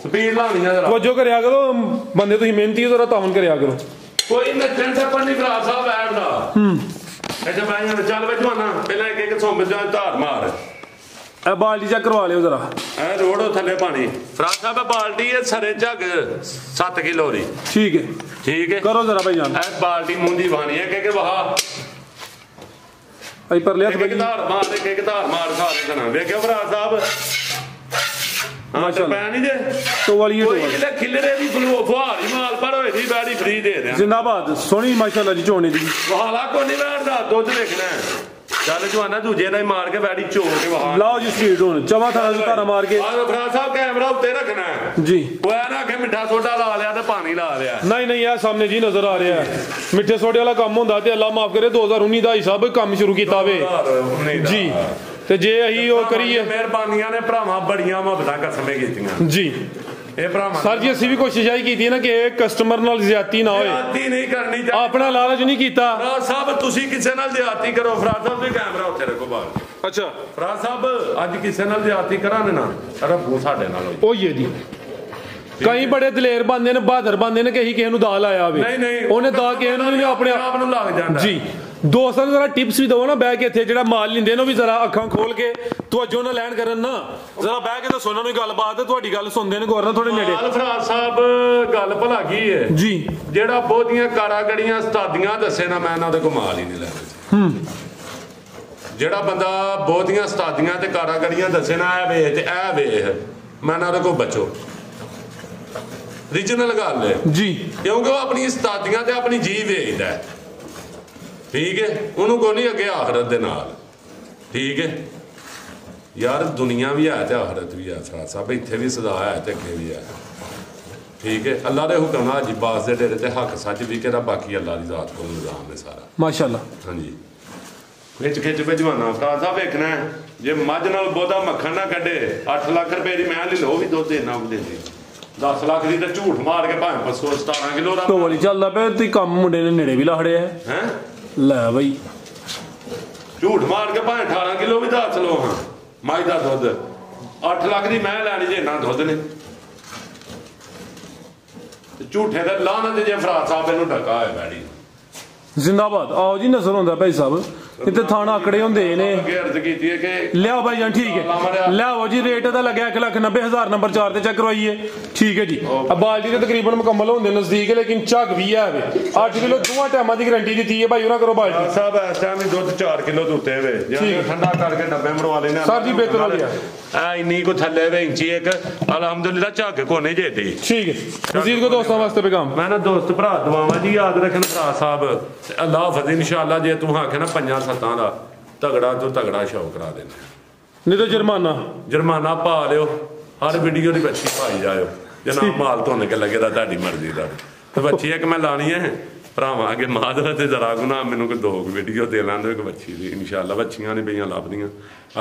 ਲਾਣੀ ਆ ਜਰਾ। ਵਜੋ ਕਰਿਆ ਕਰੋ ਬੰਦੇ, ਤੁਸੀਂ ਮਿਹਨਤੀ ਹੋ, ਜ਼ਰਾ ਤਾਵਨ ਕਰਿਆ ਕਰੋ। ਕੋਈ ਨੱਚਣ ਟੱਪਣ ਨਹੀਂ ਭਰਾ ਸਾਹਿਬ ਐਡ ਦਾ। ਅੱਛਾ ਬਾਈਆਂ ਚੱਲ ਬਈ ਜਵਾਨਾ ਪਹਿਲਾਂ ਇੱਕ ਸੌਂਬ ਜਾਂ ਧਾਰ ਮਾਰ। ਇਹ ਬਾਲਟੀ ਚੈੱਕ ਕਰਵਾ ਲਿਓ ਜ਼ਰਾ। ਇਹ ਰੋੜੋ ਥੱਲੇ ਪਾਣੀ। ਭਰਾ ਸਾਹਿਬ ਬਾਲਟੀ ਹੈ ਸਰੇ ਝੱਗ 7 ਕਿਲੋ ਦੀ। ਠੀਕ ਹੈ ਠੀਕ ਹੈ ਕਰੋ ਜ਼ਰਾ ਭਾਈ ਜਾਨ। ਇਹ ਬਾਲਟੀ ਮੁੰਦੀ ਵਾਣੀ ਹੈ ਕਿ ਵਾਹ ਅਈ ਪਰ ਲਿਆ ਇੱਕ ਧਾਰ ਮਾਰ ਇੱਕ ਧਾਰ ਮਾਰ ਸਾਰੇ ਦਿਨ। ਵੇਖਿਓ ਭਰਾ ਸਾਹਿਬ ਮਾਸ਼ਾਅੱਲਾ ਪੈ ਨਹੀਂ ਜੇ ਤੋ ਵਾਲੀ ਕੋਈ ਖਿਲਰੇ ਦੀ ਫੁਹਾਰੀ ਮਾਲ ਪਰ ਹੋਏ ਦੀ ਬੈੜੀ ਫਰੀ ਦੇ ਦਿਆਂ। ਜ਼ਿੰਦਾਬਾਦ ਸੋਹਣੀ ਮਾਸ਼ਾਅੱਲਾ ਜੀ ਝੋਨੇ ਦੀ। ਵਹਾਲਾ ਕੋਈ ਨਹੀਂ ਬੈਠਦਾ ਦੁੱਧ ਵੇਖਣਾ। ਚੱਲ ਜਵਾਨਾ ਦੂਜੇ ਦਾ ਹੀ ਮਾਰ ਕੇ ਬੈੜੀ ਚੋ ਕੇ ਵਹਾ ਲਾਓ ਜੀ ਸਪੀਡ ਹੁਣ ਚਵਾ ਥਾਣਾ ਤੋਂ ਧਾਰਾ ਮਾਰ ਕੇ। ਭਰਾ ਸਾਹਿਬ ਕੈਮਰਾ ਉੱਤੇ ਰੱਖਣਾ ਜੀ। ਉਹ ਐ ਨਾ ਕਿ ਮਿੱਠਾ ਸੋਡਾ ਲਾ ਲਿਆ ਤੇ ਪਾਣੀ ਲਾ ਲਿਆ। ਨਹੀਂ ਇਹ ਸਾਹਮਣੇ ਜੀ ਨਜ਼ਰ ਆ ਰਿਹਾ ਹੈ ਮਿੱਠੇ ਸੋਡੇ ਵਾਲਾ ਕੰਮ ਹੁੰਦਾ ਤੇ ਅੱਲਾ ਮਾਫ ਕਰੇ 2019 ਦਾ ਹੀ ਸਭ ਕੰਮ ਸ਼ੁਰੂ ਕੀਤਾ ਵੇ ਜੀ। ਤੇ ਜੇ ਅਸੀਂ ਉਹ ਕਰੀਏ ਮਿਹਰਬਾਨੀਆਂ ਨੇ ਭਰਾਵਾਂ ਬੜੀਆਂ ਮੁਹੱਬਤਾਂ ਕਸਮੇ ਕੀਤੀਆਂ ਜੀ। ਇਹ ਭਰਾਵਾਂ ਸਰ ਜੀ ਅਸੀਂ ਵੀ ਕੋਸ਼ਿਸ਼ ਆਈ ਕੀਤੀ ਹੈ ਨਾ ਕਿ ਕਸਟਮਰ ਨਾਲ ਜ਼ਿਆਦਤੀ ਨਾ ਹੋਏ। ਜ਼ਿਆਦਤੀ ਨਹੀਂ ਕਰਨੀ ਚਾਹੀਦੀ। ਆਪਣਾ ਲਾਲਚ ਨਹੀਂ ਕੀਤਾ। ਫਰਾਜ਼ ਸਾਹਿਬ ਤੁਸੀਂ ਕਿਸੇ ਨਾਲ ਜ਼ਿਆਦਤੀ ਕਰੋ। ਫਰਾਜ਼ ਸਾਹਿਬ ਤੁਸੀਂ ਕੈਮਰਾ ਉੱਥੇ ਰੱਖੋ ਬਾਹਰ। ਅੱਛਾ ਫਰਾਜ਼ ਸਾਹਿਬ ਅੱਜ ਕਿਸੇ ਨਾਲ ਜ਼ਿਆਦਤੀ ਕਰਾਂਗੇ ਨਾ ਰੱਬੂ ਸਾਡੇ ਨਾਲ ਹੋਈ। ਉਹ ਹੀ ਜੀ। ਕਈ ਬੜੇ ਦਲੇਰ ਬੰਦੇ ਨੇ, ਬਹਾਦਰ ਬੰਦੇ ਨੇ ਕਿ ਅਸੀਂ ਕਿਸੇ ਨੂੰ ਦਾ ਲਾਇਆ ਹੋਵੇ। ਨਹੀਂ ਉਹਨੇ ਦਾ ਕਿਸੇ ਨੂੰ ਨਹੀਂ ਆਪਣੇ ਆਪ ਨੂੰ ਲੱਗ ਜਾਂਦਾ ਜੀ। ਦੋਸਤਾਂ ਨੂੰ ਜ਼ਰਾ ਟਿਪਸ ਵੀ ਦਵੋ ਨਾ ਬਹਿ ਕੇ ਇੱਥੇ ਜਿਹੜਾ ਮਾਲ ਲੈਂਦੇ ਨੇ ਉਹ ਵੀ ਜ਼ਰਾ ਅੱਖਾਂ ਖੋਲ ਕੇ ਤਵੱਜੋ ਨਾਲ ਲੈਣ ਕਰਨ ਨਾ। ਜ਼ਰਾ ਬਹਿ ਕੇ ਤਾਂ ਸੁਣਨ ਨੂੰ ਗੱਲਬਾਤ ਹੈ। ਤੁਹਾਡੀ ਗੱਲ ਸੁਣਦੇ ਨੇ ਗੌਰ ਨਾਲ ਥੋੜੇ ਨੇੜੇ। ਫਰਾਜ਼ ਸਾਹਿਬ ਗੱਲ ਭਲਾ ਕੀ ਹੈ ਜੀ। ਜਿਹੜਾ ਬਹੁਤੀਆਂ ਕਾਰਾਗੜੀਆਂ ਉਸਤਾਦੀਆਂ ਦੱਸੇ ਨਾ ਮੈਂ ਇਹਨਾਂ ਦੇ ਕੋਲ ਮਾਲ ਹੀ ਨਹੀਂ ਲੈਣਾ। ਜਿਹੜਾ ਬੰਦਾ ਬਹੁਤੀਆਂ ਉਸਤਾਦੀਆਂ ਤੇ ਕਾਰਾਗੜੀਆਂ ਦੱਸੇ ਨਾ ਇਹ ਵੇਖ ਤੇ ਇਹ ਵੇਖ ਮੈਂ ਇਹਨਾਂ ਦੇ ਕੋਲ ਬਚੋ। ਰੀਜਨਲ ਗੱਲ ਹੈ ਜੀ। ਕਿਉਂਕਿ ਉਹ ਆਪਣੀ ਉਸਤਾਦੀਆਂ ਤੇ ਆਪਣੀ ਜੀ ਵੇਚਦਾ। ਠੀਕ ਹੈ ਉਹਨੂੰ ਕੋਈ ਨਹੀਂ ਅੱਗੇ ਆਖਰਤ ਦੇ ਨਾਲ। ਠੀਕ ਹੈ ਯਾਰ ਦੁਨੀਆ ਵੀ ਹੈ ਤੇ ਆਖਰਤ ਵੀ ਹੈ। ਫਰਾਜ਼ ਸਾਹਿਬ ਇੱਥੇ ਵੀ ਸਦਾ ਹੈ ਤੇ ਅੱਗੇ ਵੀ ਹੈ। ਠੀਕ ਹੈ ਅੱਲਾ ਦੇ ਹੁਕਮ ਨਾਲ ਜੀ ਬਾਸ ਦੇ ਡੇਰੇ ਤੇ ਹੱਕ ਸੱਚ ਵੀ ਕਿਹੜਾ ਬਾਕੀ ਅੱਲਾ ਦੀ ਜ਼ਾਤ ਕੋਲ ਨਿਜ਼ਾਮ ਹੈ ਸਾਰਾ। ਮਾਸ਼ਾਅੱਲਾ ਹਾਂਜੀ ਖਿੱਚ ਭਜਵਾਨਾ। ਫਰਾਜ਼ ਸਾਹਿਬ ਵੇਖਣਾ ਜੇ ਮੱਝ ਨਾਲ ਬਹੁਤਾ ਮੱਖਣ ਨਾ ਕੱਢੇ 8 ਲੱਖ ਰੁਪਏ ਦੀ ਮੈਂ ਲੈ ਲਓ ਵੀ ਦੁੱਧ ਇੰਨਾ ਕੁ ਦਿੰਦੀ। 10 ਲੱਖ ਦੀ ਤਾਂ ਝੂਠ ਮਾਰ ਕੇ ਭਾਵੇਂ 17 ਕਿਲੋ ਦਾ ਢੋਲ ਚੱਲਦਾ ਪਿਆ ਤੇ ਕੰਮ ਮੁੰਡੇ ਨੇ ਨੇੜੇ ਵੀ ਲਾੜਿਆ ਹੈ। ਲੈ ਬਈ ਝੂਠ ਮਾਰ ਕੇ ਭਾਵੇਂ 18 ਕਿਲੋ ਵੀ ਦੱਸ ਲਓ ਹਾਂ ਮੱਝ ਦਾ ਦੁੱਧ 8 ਲੱਖ ਦੀ ਮੈਂ ਲੈਣੀ ਜੇ ਇੰਨਾ ਦੁੱਧ ਨੇ। ਝੂਠੇ ਦਾ ਲਾਹਨਤ ਜੇ ਫਰਾਜ਼ ਸਾਹਿਬ ਇਹਨੂੰ ਢਕਾ ਹੈ ਬੈੜੀ। ਜ਼ਿੰਦਾਬਾਦ। ਆਓ ਜੀ ਨਜ਼ਰ ਹੁੰਦਾ ਭਾਈ ਸਾਹਿਬ ਇੱਥੇ ਥਾਣਾ ਆਕੜੇ ਹੁੰਦੇ ਨੇ। ਅਰਜ਼ ਕੀਤੀ ਹੈ ਕਿ ਲਿਆਓ ਭਾਈ ਜਾਨ। ਠੀਕ ਹੈ ਲਿਆਓ ਜੀ। ਰੇਟ ਦਾ ਲੱਗਿਆ 1,90,000 ਨੰਬਰ 4 ਤੇ ਚੈੱਕ ਕਰਵਾਈਏ। ਠੀਕ ਹੈ ਜੀ। ਆ ਬਾਲਟੀ ਤੇ ਤਕਰੀਬਨ ਮੁਕੰਮਲ ਹੁੰਦੇ ਨਜ਼ਦੀਕ ਹੈ ਲੇਕਿਨ ਝੱਗ ਵੀ ਹੈ ਵੇ। 8 ਕਿਲੋ ਦੋਵਾਂ ਟਾਈਮਾਂ ਦੀ ਗਾਰੰਟੀ ਦਿੱਤੀ ਹੈ ਭਾਈ ਉਹਨਾਂ ਕਰੋ ਬਾਲਟੀ ਸਾਹਿਬ। ਇਸ ਟਾਈਮ ਹੀ ਦੁੱਧ 4 ਕਿਲੋ ਦੇ ਉੱਤੇ ਵੇ ਜੇ ਠੰਡਾ ਕਰਕੇ ਡੱਬੇ ਮਰਵਾ ਲੈਣੇ ਸਰ ਜੀ। ਬਿਹਤਰ ਹੋ ਗਿਆ ਆ ਇੰਨੀ ਕੋ ਥੱਲੇ ਵੇ ਇੰਚੀ ਇੱਕ ਅਲਹਮਦੁਲਿਲਾ ਝੱਗ ਕੋਨੇ ਜੇਤੀ। ਠੀਕ ਹੈ ਮਜ਼ੀਦ ਕੋ ਦੋਸਤਾਂ ਵਾਸਤੇ ਪੈਗਾਮ ਮੈਂ ਨਾ ਦੋਸਤ ਭਰਾ ਦਵਾਵਾਂ ਜੀ ਯਾਦ ਰੱਖਣ ਭਰਾ ਸਾਹਿਬ ਅੱਲਾਹ ਫਜ਼ਲ ਇਨਸ਼ਾਅੱਲਾ ਜੇ ਤੂੰ ਆਖੇ ਨਾ 5-7 ਦਾ ਤਗੜਾ ਤੋਂ ਤਗੜਾ ਸ਼ੌਕ ਕਰਾ ਦੇਣਾ। ਨਹੀਂ ਤਾਂ ਜੁਰਮਾਨਾ ਪਾ ਲਿਓ। ਹਰ ਵੀਡੀਓ ਦੀ ਬੱਚੀ ਪਾਈ ਜਾਇਓ ਜਨਾਬ ਮਾਲ ਧੋਣ ਕੇ ਲੱਗੇ ਤਾਂ ਤੁਹਾਡੀ ਮਰਜ਼ੀ ਦਾ। ਤੇ ਬੱਚੀ ਇੱਕ ਮੈਂ ਲਾਣੀ ਹੈ ਭਰਾਵਾਂ ਅੱਗੇ ਮਾਦਰਾ ਤੇ ਜ਼ਰਾ ਗੁਨਾ ਮੈਨੂੰ ਕੋਈ 2 ਵੀਡੀਓ ਦੇ ਲੈਣ ਦਿਓ ਇੱਕ ਬੱਚੀ ਦੀ। ਇਨਸ਼ਾਅੱਲਾ ਬੱਚੀਆਂ ਨੇ ਪਈਆਂ ਲੱਭਦੀਆਂ।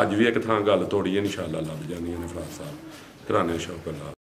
ਅੱਜ ਵੀ ਇੱਕ ਥਾਂ ਗੱਲ ਤੋੜੀ ਇਨਸ਼ਾਅੱਲਾ ਲੱਭ ਜਾਂਦੀਆਂ ਨੇ। ਫਰਾਜ਼ ਸਾਹਿਬ ਘਰਾਣੇ ਸ਼ੌਕ ਅੱਲਾ।